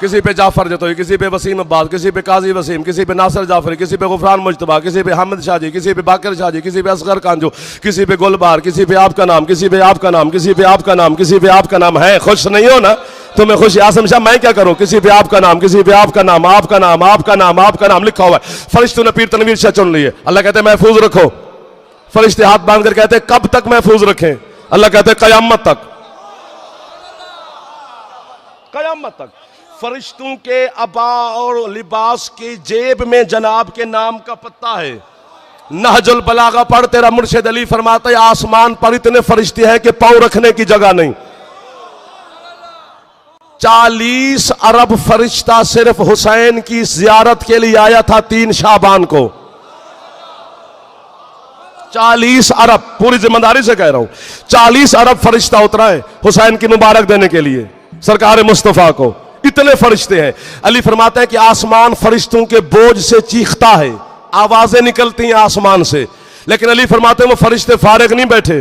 किसी पे जाफर जतोई, किसी पे वसीम अब्बास, किसी पे काजी वसीम, किसी पे नासिर जाफरी, किसी पे गुफरान मुज्तबा, किसी पे हामिद शाहजी, किसी पे बाकर शाहजी, किसी पे असगर कांजो, किसी पे गुलबार, किसी पे आपका नाम, किसी पे आपका नाम, किसी पे आपका नाम, किसी पे आपका नाम है। खुश नहीं हो ना? तुम्हें खुशी आसम शाह, मैं क्या करूं? किसी पे आपका नाम, किसी पे आपका नाम, आपका नाम, आपका नाम, आपका नाम लिखा हुआ है। फरिश्तों ने पीर तनवीर शाह चुन लिए। अल्लाह कहते महफूज रखो। फरिश्ते हाथ बांध कर कहते कब तक महफूज रखें? अल्लाह कहते कयामत तक, कयामत तक। फरिश्तों के अबा और लिबास की जेब में जनाब के नाम का पत्ता है। नहजुल बलागा पढ़, तेरा मुर्शिद अली फरमाता है आसमान पर इतने फरिश्ते हैं कि पांव रखने की जगह नहीं। 40 अरब फरिश्ता सिर्फ हुसैन की जियारत के लिए आया था 3 शाबान को। 40 अरब, पूरी जिम्मेदारी से कह रहा हूं, 40 अरब फरिश्ता उतरा है हुसैन की मुबारक देने के लिए सरकार मुस्तफा को। इतने फरिश्ते हैं। अली फरमाता है कि आसमान फरिश्तों के बोझ से चीखता है, आवाजें निकलती हैं आसमान से। लेकिन अली फरमाते हैं वो फरिश्ते फारिग नहीं बैठे।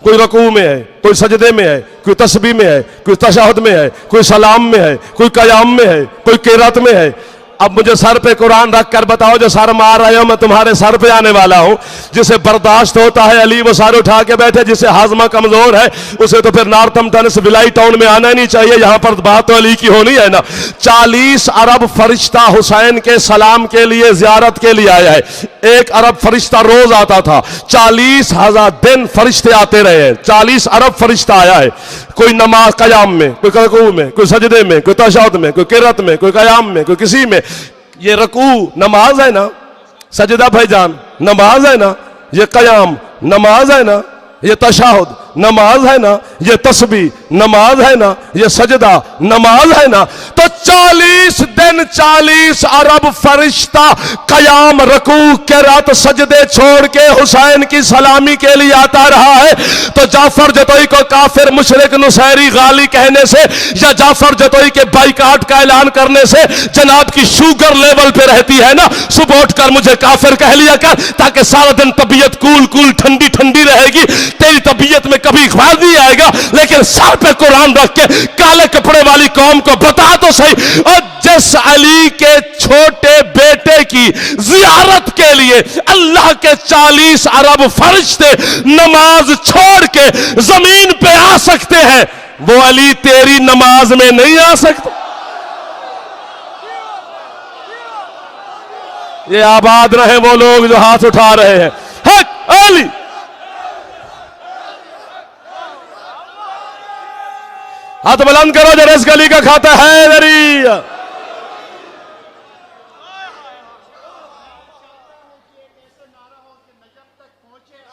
कोई रकू में है, कोई सजदे में है, कोई तस्बीह में है, कोई तशहद में है, कोई सलाम में है, कोई कयाम में है, कोई किरात में है। अब मुझे सर पे कुरान रख कर बताओ, जो सर मार रहे हो मैं तुम्हारे सर पे आने वाला हूं। जिसे बर्दाश्त होता है अली वो सर उठा के बैठे, जिसे हाजमा कमजोर है उसे तो फिर नॉर्थम्पटन से विलाई टाउन में आना ही नहीं चाहिए। यहां पर बात तो अली की होनी है ना। 40 अरब फरिश्ता हुसैन के सलाम के लिए, जियारत के लिए आया है। 1 अरब फरिश्ता रोज आता था। 40,000 दिन फरिश्ते आते रहे हैं। 40 अरब फरिश्ता आया है। कोई नमाज कयाम में, कोई रकू में, कोई सजदे में, कोई तशहद में, कोई किरत में, कोई कयाम में, कोई किसी में। ये रकू नमाज है ना, सजदा भाईजान नमाज है ना, ये कयाम नमाज है ना, ये तशहद नमाज है ना, ये तस्बीह नमाज है ना, ये सजदा नमाज है ना। तो 40 दिन 40 अरब फरिश्ता कयाम, रकू, किरात, सजदे छोड़ के हुसैन की सलामी के लिए आता रहा है। तो जाफर जतोई को काफिर, मुशरिक, नुसैरी, गाली कहने से या जाफर जतोई के बाइकाट का ऐलान करने से जनाब की शुगर लेवल पे रहती है ना। सुबह उठकर मुझे काफिर कह लिया कर, ताकि सारा दिन तबीयत कूल कूल ठंडी ठंडी रहेगी। तेरी तबीयत में कभी ख्वार नहीं आएगा, लेकिन सर पे कुरान रख के काले कपड़े वाली कौम को बता तो सही। और जिस अली के छोटे बेटे की जियारत के लिए अल्लाह के 40 अरब फरिश्ते नमाज छोड़ के जमीन पे आ सकते हैं, वो अली तेरी नमाज में नहीं आ सकता। ये आबाद रहे वो लोग जो हाथ उठा रहे हैं। हक अली। हाथ बुलंद करो जो रस गली का खाता है दरिया।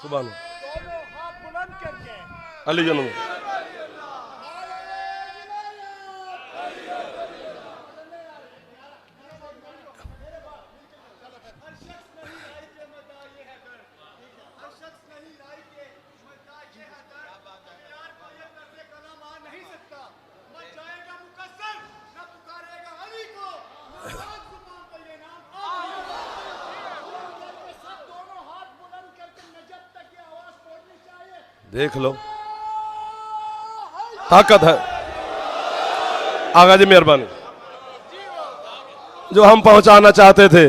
सुभान अली जन देख लो ताकत है। आगा जी मेहरबानी। जो हम पहुंचाना चाहते थे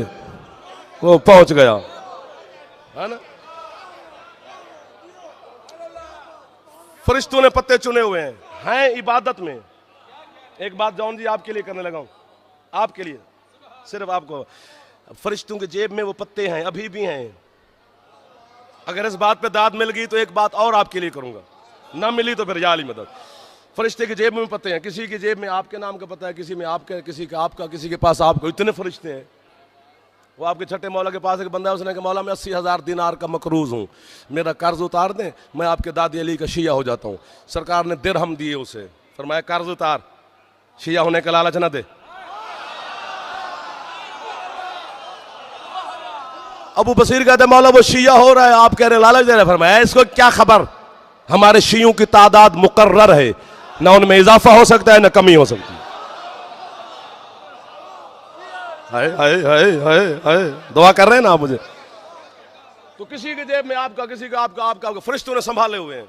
वो पहुंच गया है ना। फरिश्तों ने पत्ते चुने हुए हैं इबादत में। एक बात जॉन जी आपके लिए करने लगा हूं, आपके लिए सिर्फ आपको। फरिश्तों के जेब में वो पत्ते हैं, अभी भी हैं। अगर इस बात पे दाद मिल गई तो एक बात और आपके लिए करूंगा, ना मिली तो फिर जाली मदद। फरिश्ते की जेब में पत्ते हैं, किसी की जेब में आपके नाम का पता है, किसी में आपके, किसी का आपका, किसी के पास आपको। इतने फरिश्ते हैं। वो आपके छठे मौला के पास एक बंदा है, उसने कहा मौला मैं 80,000 दिनार का मकरूज हूँ, मेरा कर्ज उतार दें, मैं आपके दादी अली का शिया हो जाता हूँ। सरकार ने दिरहम दिए उसे, फरमाया कर्ज उतार, शिया होने का लालच न दे। अबू बसीर कहते मौला वो शिया हो रहा है, आप कह रहे लालच दे रहे। फरमाया इसको क्या खबर, हमारे शियों की तादाद मुकर्रर है, ना उनमें इजाफा हो सकता है ना कमी हो सकती है। हाय हाय हाय हाय हाय, दुआ कर रहे हैं ना आप मुझे। तो किसी के जेब में आपका, किसी का आपका, आपका फरिश्तों ने संभाले हुए हैं।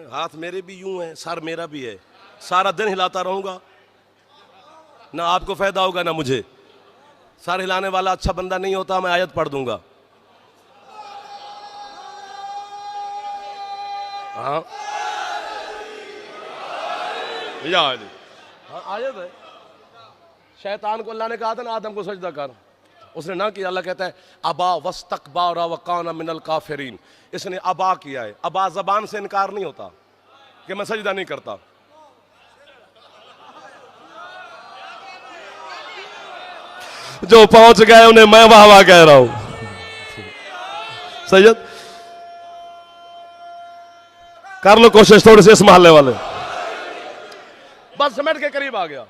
हाथ मेरे भी यूं हैं, सर मेरा भी है, सारा दिन हिलाता रहूंगा, ना आपको फायदा होगा ना मुझे। सर हिलाने वाला अच्छा बंदा नहीं होता, मैं आयत पढ़ दूंगा। हाँ आयत है। शैतान को अल्लाह ने कहा था ना आदम को सजदा कर, उसने ना किया। अल्लाह कहता है अबा वस्तकबारा वकाना मिनल काफिरीन, इसने अबा किया है। अबा जबान से इनकार नहीं होता कि मैं सजदा नहीं करता। जो पहुंच गए उन्हें मैं वाह वाह कह रहा हूं। सैयद कर लो कोशिश थोड़ी सी, इस मोहल्ले वाले। बस समेट के करीब आ गया।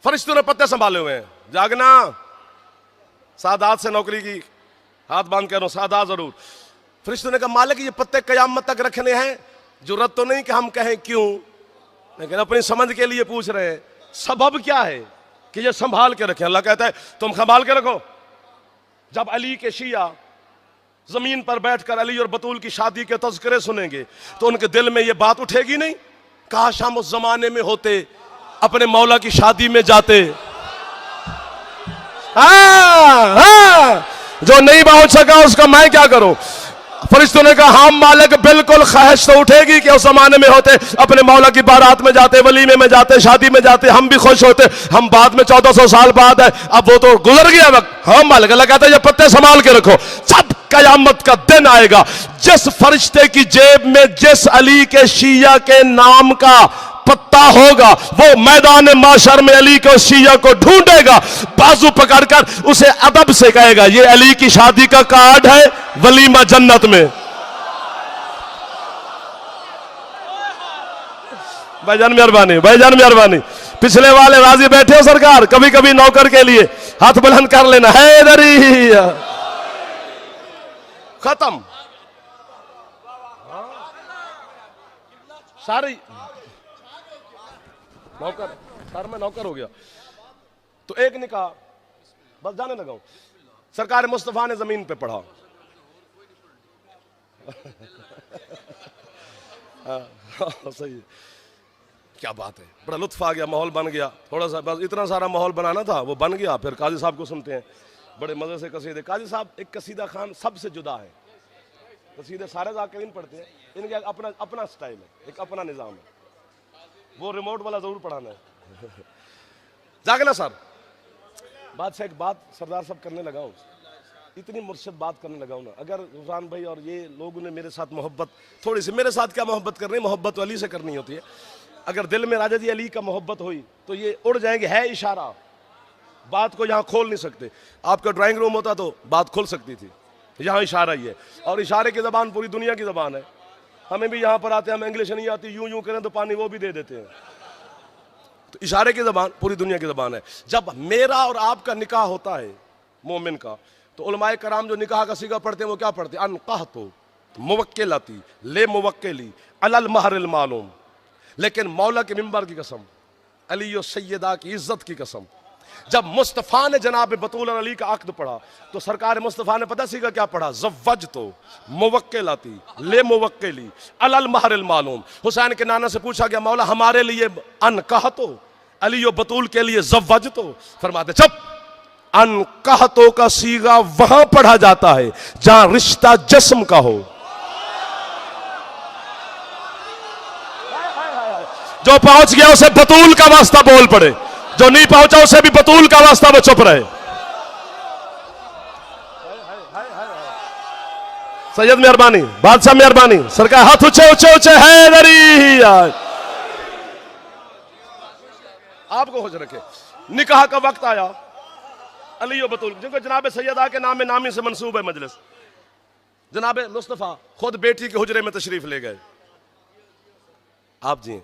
फरिश्तों ने पत्ते संभाले हुए हैं। जागना, सादात से नौकरी की, हाथ बांध के सादात जरूर। फरिश्तों ने कहा मालिक ये पत्ते कयामत तक रखने हैं, जरूरत तो नहीं कि हम कहें क्यों, लेकिन अपनी समझ के लिए पूछ रहे हैं सबब क्या है कि ये संभाल के रखें। अल्लाह कहता है तुम संभाल के रखो। जब अली के शिया जमीन पर बैठकर अली और बतूल की शादी के तज़किरे सुनेंगे तो उनके दिल में ये बात उठेगी नहीं, काश हम उस जमाने में होते, अपने मौला की शादी में जाते। जो नहीं पहुंच सका उसका मैं क्या करूं। फरिश्तों ने कहा हम मालिक बिल्कुल ख्वाहिश तो उठेगी कि उस जमाने में होते, अपने मौला की बारात में जाते, वलीमे में जाते, शादी में जाते, हम भी खुश होते। हम बाद में 1400 साल बाद है, अब वो तो गुजर गया वक्त। हम मालिक, अल्लाह कहता है ये पत्ते संभाल के रखो, जब कयामत का दिन आएगा जिस फरिश्ते की जेब में जिस अली के शिया के नाम का पत्ता होगा वो मैदान माशर में अली के शिया को ढूंढेगा, बाजू पकड़कर उसे अदब से कहेगा ये अली की शादी का कार्ड है, वलीमा जन्नत में। भाईजान मेहरबानी, भाईजान मेहरबानी। पिछले वाले राजी बैठे हो सरकार, कभी कभी नौकर के लिए हाथ बुलंद कर लेना है। दरिया खत्म सारी नौकर, सर में नौकर हो गया। तो एक ने कहा बस जाने लगा हूं। सरकार मुस्तफा ने जमीन पे पढ़ा। सही है, क्या बात है, बड़ा लुत्फ आ गया, माहौल बन गया। थोड़ा सा बस इतना सारा माहौल बनाना था, वो बन गया। फिर काजी साहब को सुनते हैं, बड़े मजे से कसीदे। काजी साहब एक कसीदा खान सबसे जुदा है, तो सीधे सारे जाकिरीन पढ़ते हैं, इनके अपना अपना स्टाइल है, एक अपना निज़ाम है, वो रिमोट वाला जरूर पढ़ाना है। जागना सर, बात से एक बात सरदार साहब करने लगा हूँ, इतनी मुर्शिद बात करने लगा हूँ ना, अगर गुफरान भाई और ये लोगों ने मेरे साथ मोहब्बत थोड़ी सी, मेरे साथ क्या मोहब्बत करनी, मोहब्बत तो अली से करनी होती है, अगर दिल में राजा जी अली का मोहब्बत हुई तो ये उड़ जाएंगे, है इशारा, बात को यहाँ खोल नहीं सकते। आपका ड्राइंग रूम होता तो बात खुल सकती थी, यहाँ इशारा ही है, और इशारे की ज़बान पूरी दुनिया की ज़बान है। हमें भी यहाँ पर आते हैं, हमें इंग्लिश नहीं आती, यूं यूं करें तो पानी वो भी दे देते हैं, तो इशारे की ज़बान पूरी दुनिया की ज़बान है। जब मेरा और आपका निकाह होता है मोमिन का, तो उलमाए कराम जो निकाह का सीगा पढ़ते हैं वो क्या पढ़ते हैं, अनकाह तो मुवक्किलाती ले मुवक्किली अलल महरिल मालूम। लेकिन मौला के मिंबर की कसम, अली और सैयदा की इज्जत की कसम, जब मुस्तफ़ा ने जनाब बतूल अली का अक्द पढ़ा तो सरकार मुस्तफ़ा ने पता सीखा क्या पढ़ा, ज़व्वज तो मुवक्किलाती ले मुवक्किली अलल महरिल मालूम। हुसैन के नाना से पूछा गया, मौला हमारे लिए अनकाह तो, अली और बतूल के लिए ज़व्वज तो। फरमाते चुप, अनकाहतों का सीगा वहां पढ़ा जाता है जहां रिश्ता जिस्म का हो। जो पहुंच गया उसे बतूल का वास्ता बोल पड़े, जो नहीं पहुंचा उसे भी बतूल का वास्ता वो चुप रहे। सैयद मेहरबानी, बादशाह मेहरबानी, सरकार हाथ ऊंचे ऊंचे ऊंचे हैदरी। आपको खुश रखे। निकाह का वक्त आया, अली और बतूल, जिनको जनाब सैयदा के नाम में नामी से मंसूब है मजलिस, जनाब मुस्तफ़ा खुद बेटी के हुजरे में तशरीफ ले गए। आप जी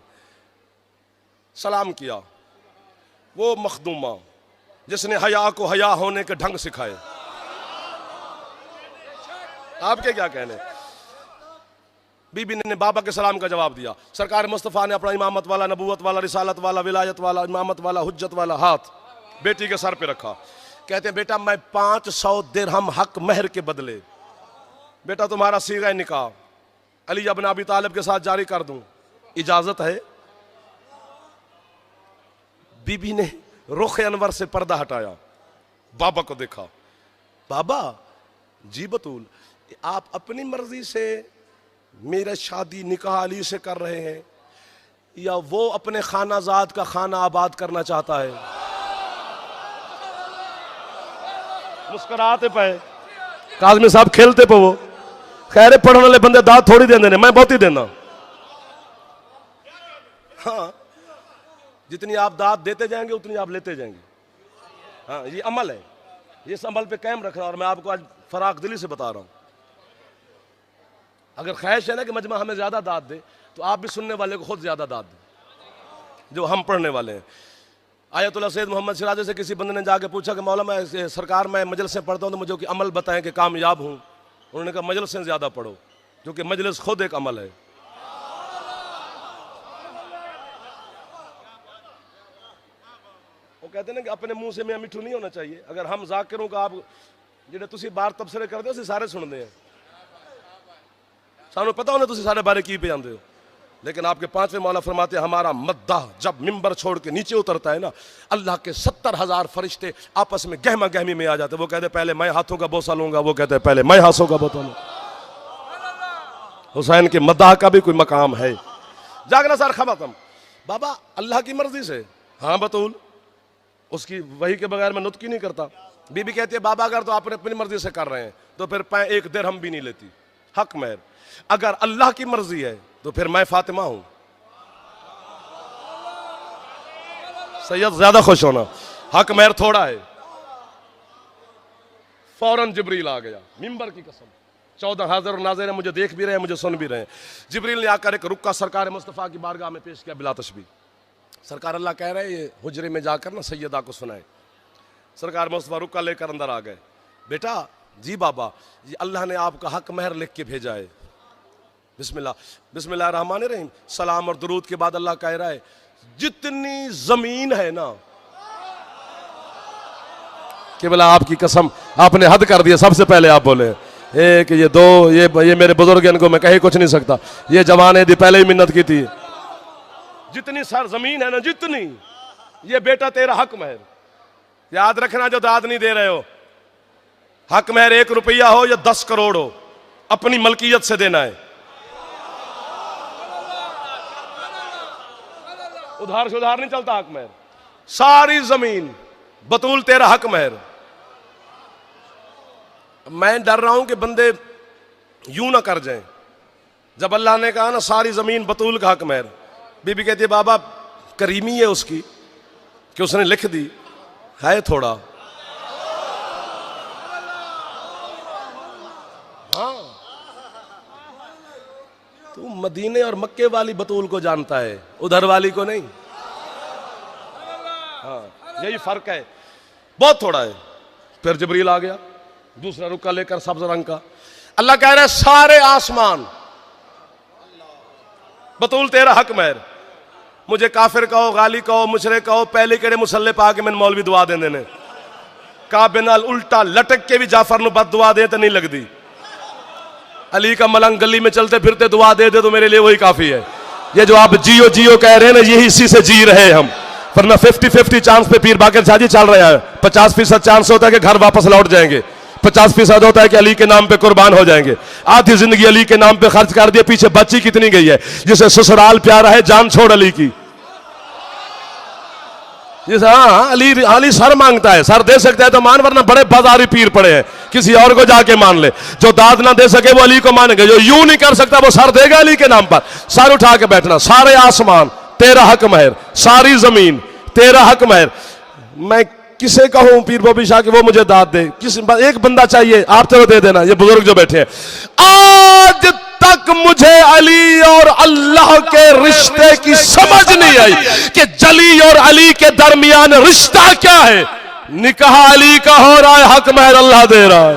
सलाम किया, वो मखदूमा जिसने हया को हया होने के ढंग सिखाए। आपके क्या कहने। बीबी ने बाबा के सलाम का जवाब दिया। सरकार मुस्तफ़ा ने अपना इमामत वाला, नबूवत वाला, रिसालत वाला, विलायत वाला, इमामत वाला, हुज्जत वाला हाथ बेटी के सर पे रखा। कहते हैं बेटा मैं 500 दिरहम हक महर के बदले बेटा तुम्हारा सीगा निकाह अली इब्न अबी तालिब के साथ जारी कर दूं, इजाजत है। बीबी ने रुख अनवर से पर्दा हटाया, बाबा को देखा। बाबा जी बतूल, आप अपनी मर्जी से मेरा शादी निकाह अली से कर रहे हैं या वो अपने खानाजाद का खाना आबाद करना चाहता है? मुस्कुराते पे काज़मी साहब खेलते पे वो कह रहे पढ़ने वाले बंदे दाद थोड़ी दे देने, मैं बहुत ही देना। हाँ, जितनी आप दाद देते जाएंगे उतनी आप लेते जाएंगे। हाँ, ये अमल है, ये इस अमल पे कायम रखना। और मैं आपको आज फराख दिली से बता रहा हूँ, अगर ख्वाहिश है ना कि मजमा हमें ज्यादा दाद दे तो आप भी सुनने वाले को खुद ज्यादा दाद दें जो हम पढ़ने वाले हैं। आयतुल्लाह सैयद मोहम्मद सिराज से किसी बंदे ने जाके पूछा कि मौला मैं सरकार मैं मजलिस से पढ़ता हूँ तो मुझे अमल बताएं कि कामयाब हूँ। उन्होंने कहा मजलिस से ज्यादा पढ़ो, क्योंकि मजलिस खुद एक अमल है। वो कहते हैं ना कि अपने मुंह से मैं मिठू नहीं होना चाहिए। अगर हम जाकिरों का आप जिन्हें तुसी बार तबसरे करते हो सारे सुनते हैं, सानू पता होना तुसी सारे बारे की पे आते हो। लेकिन आपके पांचवें मौला फरमाते हैं हमारा मद्दा जब मिंबर छोड़ के नीचे उतरता है ना, अल्लाह के 70,000 फरिश्ते आपस में गहमा गहमी में आ जाते। वो कहते पहले मैं हाथों का बोसा लूंगा, वो कहते पहले मैं हाथों का बोसा लूंगा। हुसैन के मद्दा का भी कोई मकाम है। जागना सर खत्म। बाबा अल्लाह की मर्जी से, हाँ बतूल, उसकी वही के बगैर मैं नुत्की नहीं करता। बीबी कहती है बाबा अगर तो आप अपनी मर्जी से कर रहे हैं तो फिर एक दिरहम भी नहीं लेती हक महर। अगर अल्लाह की मर्जी है तो फिर मैं फातिमा हूं। सैयद ज्यादा खुश होना, हक महर थोड़ा है। फौरन जिब्रील आ गया, मिंबर की कसम 14 हाजिर नाज़िर मुझे देख भी रहे हैं, मुझे सुन भी रहे हैं। जिब्रील ने आकर एक रुक्का सरकार मुस्तफ़ा की बारगाह में पेश किया बिला तशबीह। सरकार अल्लाह कह रहे हैं ये हुजरे में जाकर ना सैयदा को सुनाए। सरकार मुस्तफ़ा रुक्का लेकर अंदर आ गए। बेटा जी बाबा, ये अल्लाह ने आपका हक महर लिख के भेजा है। बिस्मिल्लाह बिस्मिल्लाह रहमान रहीम। सलाम और दुरूद के बाद अल्लाह कह रहा है जितनी जमीन है ना, कि बोला आपकी कसम आपने हद कर दिया। सबसे पहले आप बोले एक ये दो ये मेरे बुजुर्ग इनको मैं कहीं कुछ नहीं सकता, ये जवान दी पहले ही मिन्नत की थी। जितनी सर जमीन है ना, जितनी, ये बेटा तेरा हक महर। याद रखना जो दाद नहीं दे रहे हो, हक महर 1 रुपया हो या 10 करोड़ हो, अपनी मलकियत से देना है। उधार से उधार नहीं चलता हक महर। सारी जमीन बतूल तेरा हक महर। मैं डर रहा हूं कि बंदे यूं ना कर जाएं। जब अल्लाह ने कहा ना सारी जमीन बतूल का हक महर, बीबी कहती है बाबा करीमी है उसकी कि उसने लिख दी है थोड़ा। हाँ, तू मदीने और मक्के वाली बतूल को जानता है, उधर वाली को नहीं। हाँ, यही फर्क है, बहुत थोड़ा है। फिर जिब्रील आ गया दूसरा रुक्का लेकर सब्ज रंग का। अल्लाह कह रहा है सारे आसमान बतूल तेरा हक महर। मुझे काफिर कहो, गाली कहो, मुशरिक कहो, पहले केड़े मुसल्ले पा के मैंने मौलवी दुआ देंदे ने। काबे नाल उल्टा लटक के भी जाफर नु बद दुआ दे तो नहीं लगती। अली का मलंग गली में चलते फिरते दुआ दे दे तो मेरे लिए वही काफी है। ये जो आप जियो जियो कह रहे हैं ना, यही इसी से जी रहे हैं हम। वरना 50-50 चांस पे पीर बाकर शादी चल रहा है। 50% चांस होता है कि घर वापस लौट जाएंगे, 50% होता है कि अली के नाम पे कुर्बान हो जाएंगे। आधी जिंदगी अली के नाम पे खर्च कर दिए, पीछे बच्ची कितनी गई है जिसे ससुराल प्यारा है, जान छोड़ अली की। जिसे हाँ अली अली सर मांगता है, सर दे सकता है तो मान, वरना बड़े बाजारी पीर पड़े हैं, किसी और को जाके मान ले। जो दाद ना दे सके वो अली को मानेंगे, जो यूं नहीं कर सकता वो सर देगा अली के नाम पर। सर उठा के बैठना। सारे आसमान तेरा हक महर, सारी जमीन तेरा हक महर। मैं किसे कहूं पीर बॉबी शाह कि वो मुझे दाद दे? किस एक बंदा चाहिए, आप चलो दे देना। ये बुजुर्ग जो बैठे हैं, आज तक मुझे अली और अल्लाह के रिश्ते की समझ नहीं आई कि जली और अली के दरमियान रिश्ता क्या है। निकाह अली का हो रहा है, हक महर अल्लाह दे रहा है।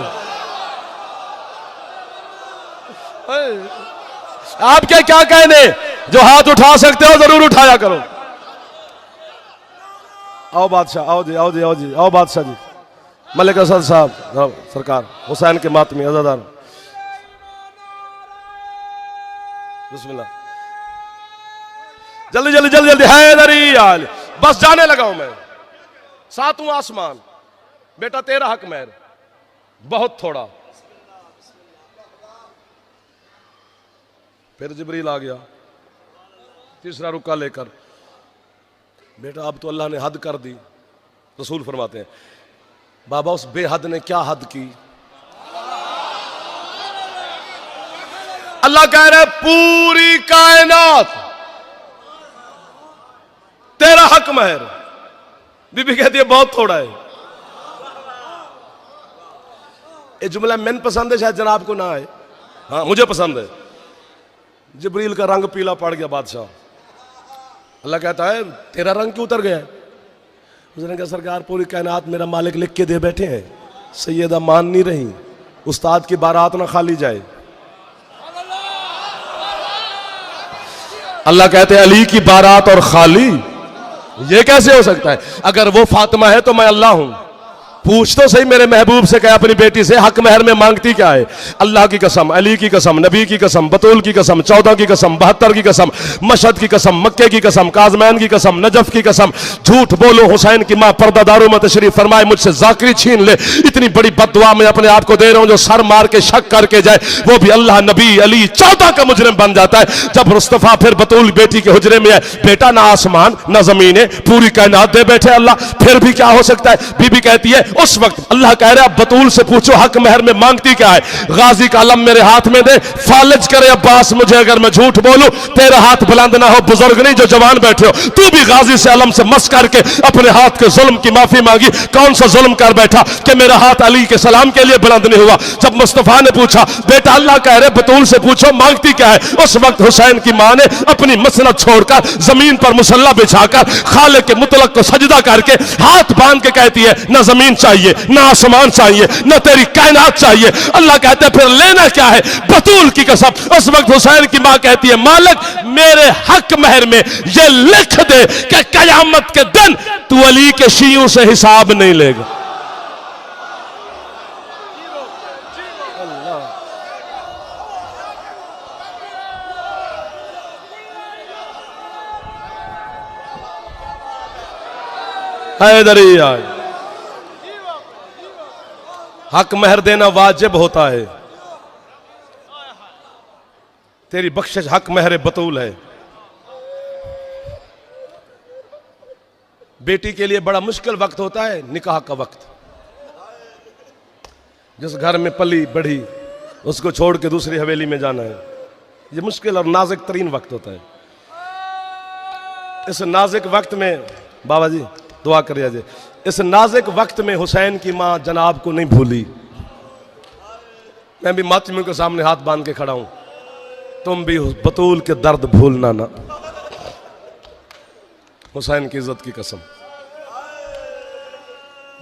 आपके क्या कहने? जो हाथ उठा सकते हो जरूर उठाया करो। आओ बादशाह, आओ जी, आओ जी, आओ जी, आओ बादशाह जी। मलिक असद साहब सरकार, हुसैन के मातमी अज़ादार, बिस्मिल्लाह। जल्दी जल्दी जल्दी जल्दी, हैदरी आल। बस जाने लगा हूं मैं। सातवां आसमान बेटा तेरा हक महर, बहुत थोड़ा। फिर जिब्रील आ गया तीसरा रुका लेकर। बेटा अब तो अल्लाह ने हद कर दी। रसूल फरमाते हैं बाबा उस बेहद ने क्या हद की? अल्लाह कह रहे पूरी कायनात तेरा हक महर। बीबी कहती है बहुत थोड़ा है। ये जुमला मैंने पसंद है, शायद जनाब को ना आए। हाँ मुझे पसंद है। जिब्रील का रंग पीला पड़ गया बादशाह। अल्लाह कहता है तेरा रंग क्यों उतर गया? उसने कहा सरकार पूरी कायनात मेरा मालिक लिख के दे बैठे हैं, सैयदा मान नहीं रही, उस्ताद की बारात ना खाली जाए। अल्लाह कहते हैं अली की बारात और खाली, ये कैसे हो सकता है? अगर वो फातिमा है तो मैं अल्लाह हूं। पूछ तो सही मेरे महबूब से, कहा अपनी बेटी से हक महर में मांगती क्या है? अल्लाह की कसम, अली की कसम, नबी की कसम, बतूल की कसम, 14 की कसम, 72 की कसम, मशहद की कसम, मक्के की कसम, काजमैन की कसम, नजफ की कसम, झूठ बोलो हुसैन की मां पर्दादारों में तशरीफ फरमाए, मुझसे जाकरी छीन ले। इतनी बड़ी बददुआ मैं अपने आप को दे रहा हूं, जो सर मार के शक करके जाए वो भी अल्लाह, नबी, अली 14 का मुजरिम बन जाता है। जब मुस्तफा फिर बतूल बेटी के हुजरे में है, बेटा ना आसमान ना जमीन, पूरी कायनात दे बैठे अल्लाह, फिर भी क्या हो सकता है? बीबी कहती है उस वक्त अल्लाह कह रहा है बतूल से पूछो हक महर में मांगती क्या है? गाजी का अलम मेरे हाथ में दे, फालिज करे अब्बास मुझे अगर मैं झूठ बोलूं। तेरा हाथ बुलंद ना हो, बुजुर्ग नहीं जो जवान बैठे हो, तू भी गाजी से अलम से मस करके अपने हाथ के जुल्म की माफी मांगी। कौन सा जुल्म कर बैठा कि मेरा हाथ अली के सलाम के लिए बुलंद नहीं हुआ? जब मुस्तफा ने पूछा बेटा अल्लाह कह रहे बतूल से पूछो मांगती क्या है, उस वक्त हुसैन की मां ने अपनी मसनद छोड़कर जमीन पर मुसल्ला बिछाकर खालिक के मुतलक को सजदा करके हाथ बांध के कहती है ना जमीन चाहिए, ना आसमान चाहिए, ना तेरी कायनात चाहिए। अल्लाह कहते हैं फिर लेना क्या है? बतूल की कसम। उस वक्त हुसैन की मां कहती है मालिक मेरे हक महर में ये लिख दे कि कयामत के दिन तू अली के शियों से हिसाब नहीं लेगा। हैदरी आए। हक महर देना वाजिब होता है, तेरी बख्शिश हक महर बतूल है। बेटी के लिए बड़ा मुश्किल वक्त होता है निकाह का वक्त। जिस घर में पली बढ़ी उसको छोड़ के दूसरी हवेली में जाना है, ये मुश्किल और नाजुक तरीन वक्त होता है। इस नाजुक वक्त में बाबा जी दुआ करिए, इस नाजुक वक्त में हुसैन की मां जनाब को नहीं भूली। मैं भी मातमियों के सामने हाथ बांध के खड़ा हूं, तुम भी बतूल के दर्द भूलना ना। हुसैन की इज्जत की कसम,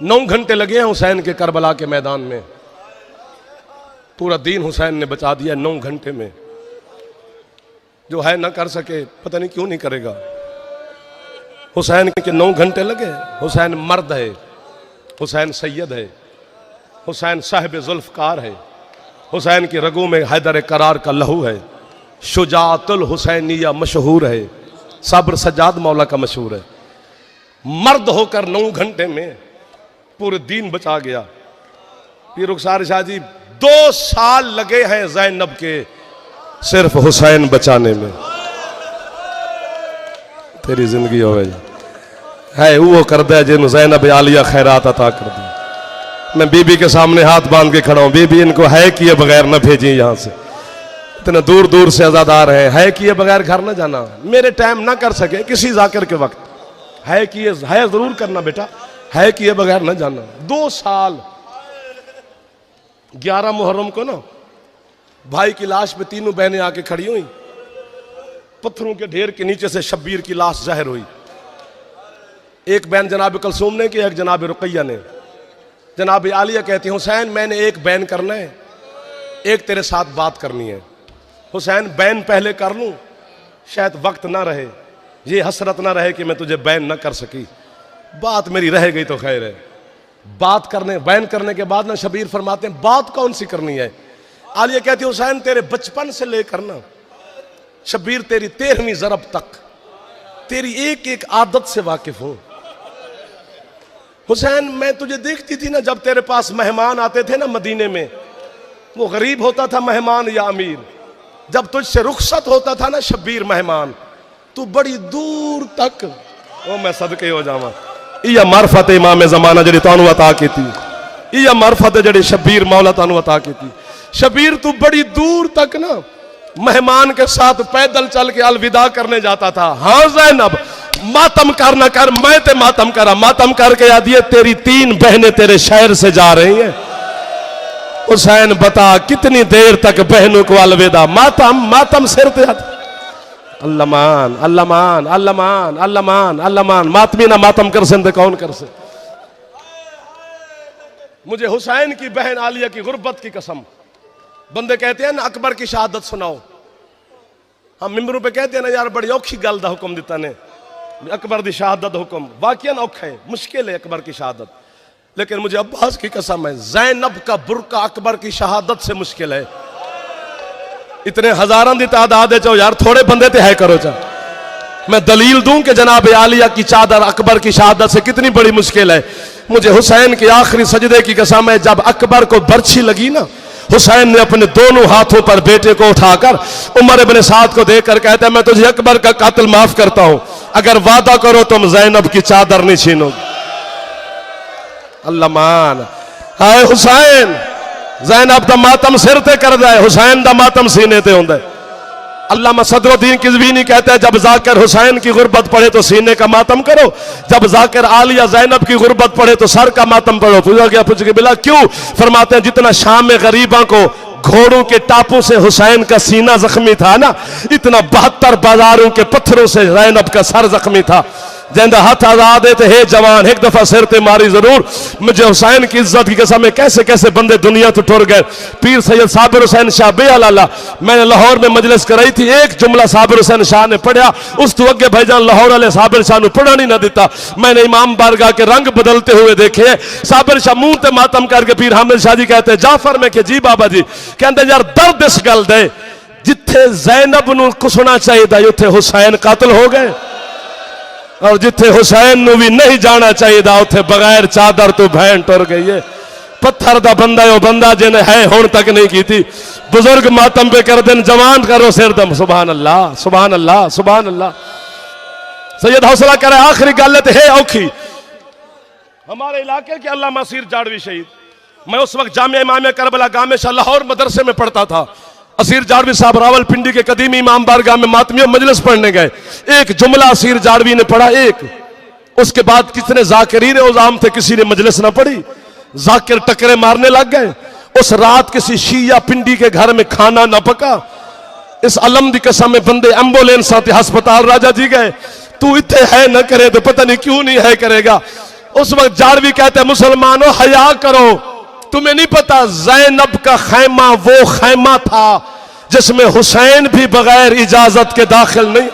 9 घंटे लगे हैं हुसैन के करबला के मैदान में। पूरा दीन हुसैन ने बचा दिया 9 घंटे में। जो है ना कर सके, पता नहीं क्यों नहीं करेगा। हुसैन के 9 घंटे लगे। हुसैन मर्द है, हुसैन सैयद है, हुसैन साहिब जुल्फकार है, हुसैन की रगों में हैदर करार का लहू है, शुजातुल हुसैनिया मशहूर है, सब्र सज्जाद मौला का मशहूर है। मर्द होकर 9 घंटे में पूरे दीन बचा गया। पीर रुखसार शाह जी 2 साल लगे हैं ज़ैनब के सिर्फ हुसैन बचाने में। तेरी जिंदगी हो गई है वो कर दे जिन ज़ैनब आलिया खैरात अता कर दी। मैं बीबी के सामने हाथ बांध के खड़ा हूं, बीबी इनको है किए बगैर न भेजी यहां से। इतने दूर दूर से आजादार है किए बगैर घर न जाना। मेरे टाइम ना कर सके किसी जाकिर के वक्त, है किए है जरूर करना बेटा, है किए बगैर न जाना। 2 साल 11 मुहर्रम को ना भाई की लाश पे तीनों बहनें आके खड़ी हुई। पत्थरों के ढेर के नीचे से शब्बीर की लाश ज़ाहिर हुई। एक बहन जनाब कलसूम ने की, एक जनाब रुकैया ने। जनाब आलिया कहती हुसैन मैंने एक बैन करना है, एक तेरे साथ बात करनी है। हुसैन बैन पहले कर लूं, शायद वक्त ना रहे, ये हसरत ना रहे कि मैं तुझे बैन ना कर सकी। बात मेरी रह गई तो खैर है। बात करने बैन करने के बाद ना शबीर फरमाते हैं बात कौन सी करनी है। आलिया कहती हुसैन तेरे बचपन से लेकर ना शबीर तेरी 13वीं ज़रब तक तेरी एक एक आदत से वाकिफ हूं। हुसैन मैं तुझे देखती थी ना जब तेरे पास मेहमान आते थे ना मदीने में, वो गरीब होता था मेहमान या अमीर, जब तुझसे रुखसत होता था ना शब्बीर मेहमान, तू बड़ी दूर तक ओ मैं सदके हो जावा। यह मार्फत इमाम ज़माना जड़ी तानू अता की थी, यह मार्फत जड़ी शब्बीर मौला तानू अता की थी। शब्बीर तू बड़ी दूर तक ना मेहमान के साथ पैदल चल के अलविदा करने जाता था। हाँ ज़ैनब मातम कर न कर, मैं ते मातम करा। मातम करके याद ये तेरी 3 बहनें तेरे शहर से जा रही हैं। हुसैन बता कितनी देर तक बहनों को अलविदा। मातम मातम सिर पे अल्लामान अल्लामान अल्लामान अल्लामान अल्लामान। मातमी ना मातम कर से कौन कर से। मुझे हुसैन की बहन आलिया की गुर्बत की कसम। बंदे कहते हैं ना अकबर की शहादत सुनाओ, हम मिंबरों पे कहते हैं ना यार बड़ी औखी गल दा हुक्म दिता ने, अकबर की शहादत हुक्म वाकई औखा है, मुश्किल है अकबर की शहादत। लेकिन मुझे अब्बास की कसम है ज़ैनब का बुरका अकबर की शहादत से मुश्किल है। इतने हजारों की तादाद है, चो यार थोड़े बंदे ते है करो चा। मैं दलील दूं कि जनाब आलिया की चादर अकबर की शहादत से कितनी बड़ी मुश्किल है। मुझे हुसैन के आखिरी सजदे की कसम है, जब अकबर को बर्छी लगी ना, हुसैन ने अपने दोनों हाथों पर बेटे को उठाकर उमर इब्न साद को देकर कहता है मैं तुझे अकबर का कातिल माफ करता हूं, अगर वादा करो तुम ज़ैनब की चादर नहीं छीनोगे। अल्लाह मान हाय हुसैन, ज़ैनब दा मातम सिर ते कर दे, हुसैन दा मातम सीने ते होंदा है। अल्लामा सदरुद्दीन किज़वीनी कहता है जब जाकिर हुसैन की गुर्बत पढ़े तो सीने का मातम करो, जब जाकिर आलिया ज़ैनब की गुर्बत पढ़े तो सर का मातम पढ़ो। पूछा गया पूछ के बिला क्यों? फरमाते हैं जितना शाम में गरीबों को घोड़ों के टापों से हुसैन का सीना जख्मी था ना, इतना 72 बाजारों के पत्थरों से ज़ैनब का सर जख्मी था। जिंदा हाथ आजाद है हे जवान एक दफा सिर ते मारी जरूर। मुझे हुसैन की इज्जत की कसम है कैसे कैसे बंदे दुनिया तो टुर गए। पीर सैयद साबिर हुसैन शाह बेअला, मैंने लाहौर में मजलिस कराई थी, एक जुमला साबिर हुसैन शाह ने पढ़ा, उस तो अगे भाईजान लाहौर वाले साबिर शाह ने पढ़ा नहीं दिता। मैंने इमाम बारगाह के रंग बदलते हुए देखे। साबिर शाह मुंह ते मातम करके पीर हामिद शाह जी कहते जाफर में कि जी बाबा जी, कहते यार दर्द इस गल दे जिथे ज़ैनब नूं कुसना चाहिए उत्थे हुसैन कातिल हो गए, और जिथे हुसैन नूं भी नहीं जाना चाहिए उथे बगैर चादर तो भैन टुर गई है। पत्थर दा बंदा है, वो बंदा जिन्हें है हुण तक नहीं की थी। बुजुर्ग मातम पे कर दिन, जवान करो सिरदम। सुभान अल्लाह, सुभान अल्लाह, सुभान अल्लाह। सैयद हौसला करे। आखिरी गल है औखी। हमारे इलाके के अल्लामा असीर जाड़वी शहीद, मैं उस वक्त जामिया इमाम करबला गामे शाह लाहौर मदरसे में पढ़ता था। असीर जाड़वी साहब रावलपिंडी के कदीमी इमाम बारगाह में मातमी मजलिस पढ़ने गए। एक जुमला असीर जाड़वी ने पढ़ा, एक। उसके बाद कितने जाकिरीन उज़ाम थे, किसी ने मजलिस ना पढ़ी। जाकिर टकरे मारने लग गए। उस रात किसी शिया पिंडी के घर में खाना ना पका। इस अलम दी कसम में बंदे एम्बुलेंस आते हस्पताल राजा जी गए। तू इतने है न करे तो पता नहीं क्यों नहीं है करेगा। उस वक्त जाड़वी कहते मुसलमानों हया करो, तुम्हें नहीं पता ज़ैनब का खैमा वो खैमा था जिसमें हुसैन भी बगैर इजाजत के दाखिल नहीं।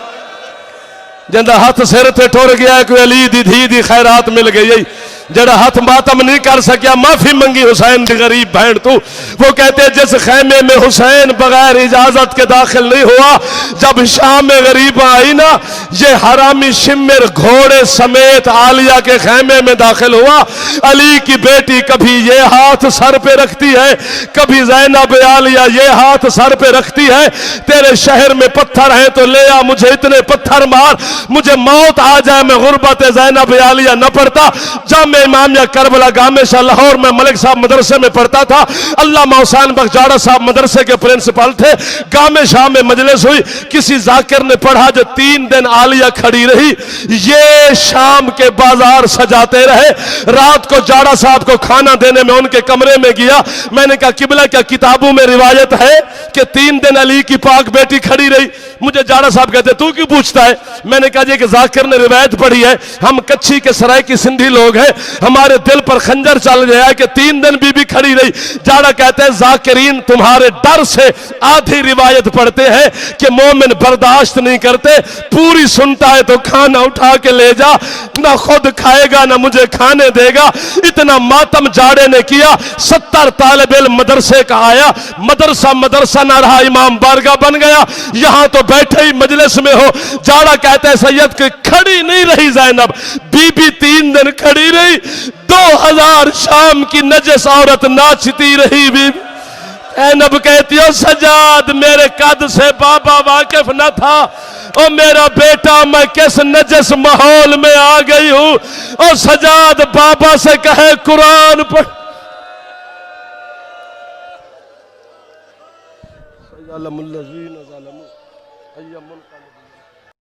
जिंदा हाथ सिर ते टुर गया कोई अली दी धी दी खैरात मिल गई। जड़ा हाथ मातम नहीं कर सकिया माफी मंगी हुसैन दी गरीब बहन तू। वो कहते जिस खैमे में हुसैन बगैर इजाजत के दाखिल नहीं हुआ, जब शाम में गरीबा आई ना, ये हरामी शिमिर घोड़े समेत आलिया के खैमे में दाखिल हुआ। अली की बेटी कभी ये हाथ सर पे रखती है, कभी ज़ैनब आलिया ये हाथ सर पे रखती है। तेरे शहर में पत्थर है तो ले आ, मुझे इतने पत्थर मार, मुझे मौत आ जाए, मैं गुर्बत ज़ैनब आलिया न पढ़ता। जब मैं इमामिया करबला गामे शाह लाहौर में मलिक साहब मदरसे में पढ़ता था। अल्लामा हुसैन बख्श जाड़ा साहब मदरसे के प्रिंसिपल थे। गामे शाह में मजलिस हुई, किसी जाकिर ने पढ़ा जो 3 दिन आलिया खड़ी रही, ये शाम के बाजार सजाते रहे। रात को जाड़ा साहब को खाना देने में उनके कमरे में गया। मैंने कहा किबला क्या किताबों में रिवायत है कि 3 दिन अली की पाक बेटी खड़ी रही? मुझे जाड़ा साहब कहते तू क्यों पूछता है? मैंने कहा जी कि जाकिर ने रिवायत पढ़ी है, हम कच्ची के सराय की सिंधी लोग हैं, हमारे दिल पर खंजर चल गया है कि 3 दिन बीबी खड़ी रही। जाड़ा कहते हैं जाकिरीन तुम्हारे डर से आधी रिवायत पढ़ते हैं कि मोमिन बर्दाश्त नहीं करते, पूरी सुनता है तो खाना उठा के ले जा, ना खुद खाएगा ना मुझे खाने देगा। इतना मातम जाड़े ने किया। 70 तालिब इल्म मदरसे का आया, मदरसा मदरसा ना रहा, इमाम बारगाह बन गया। यहां तो बैठे ही मजलिस में हो। जाड़ा कहते हैं सैयद की खड़ी नहीं रही ज़ैनब, बीबी 3 दिन खड़ी रही। 2000 शाम की नजस औरत नाचती रही बीबी। ज़ैनब कहती हो सजाद मेरे कद से बाबा वाकिफ न था, ओ मेरा बेटा मैं किस नजस माहौल में आ गई हूं। और सजाद बाबा से कहे कुरान पढ़।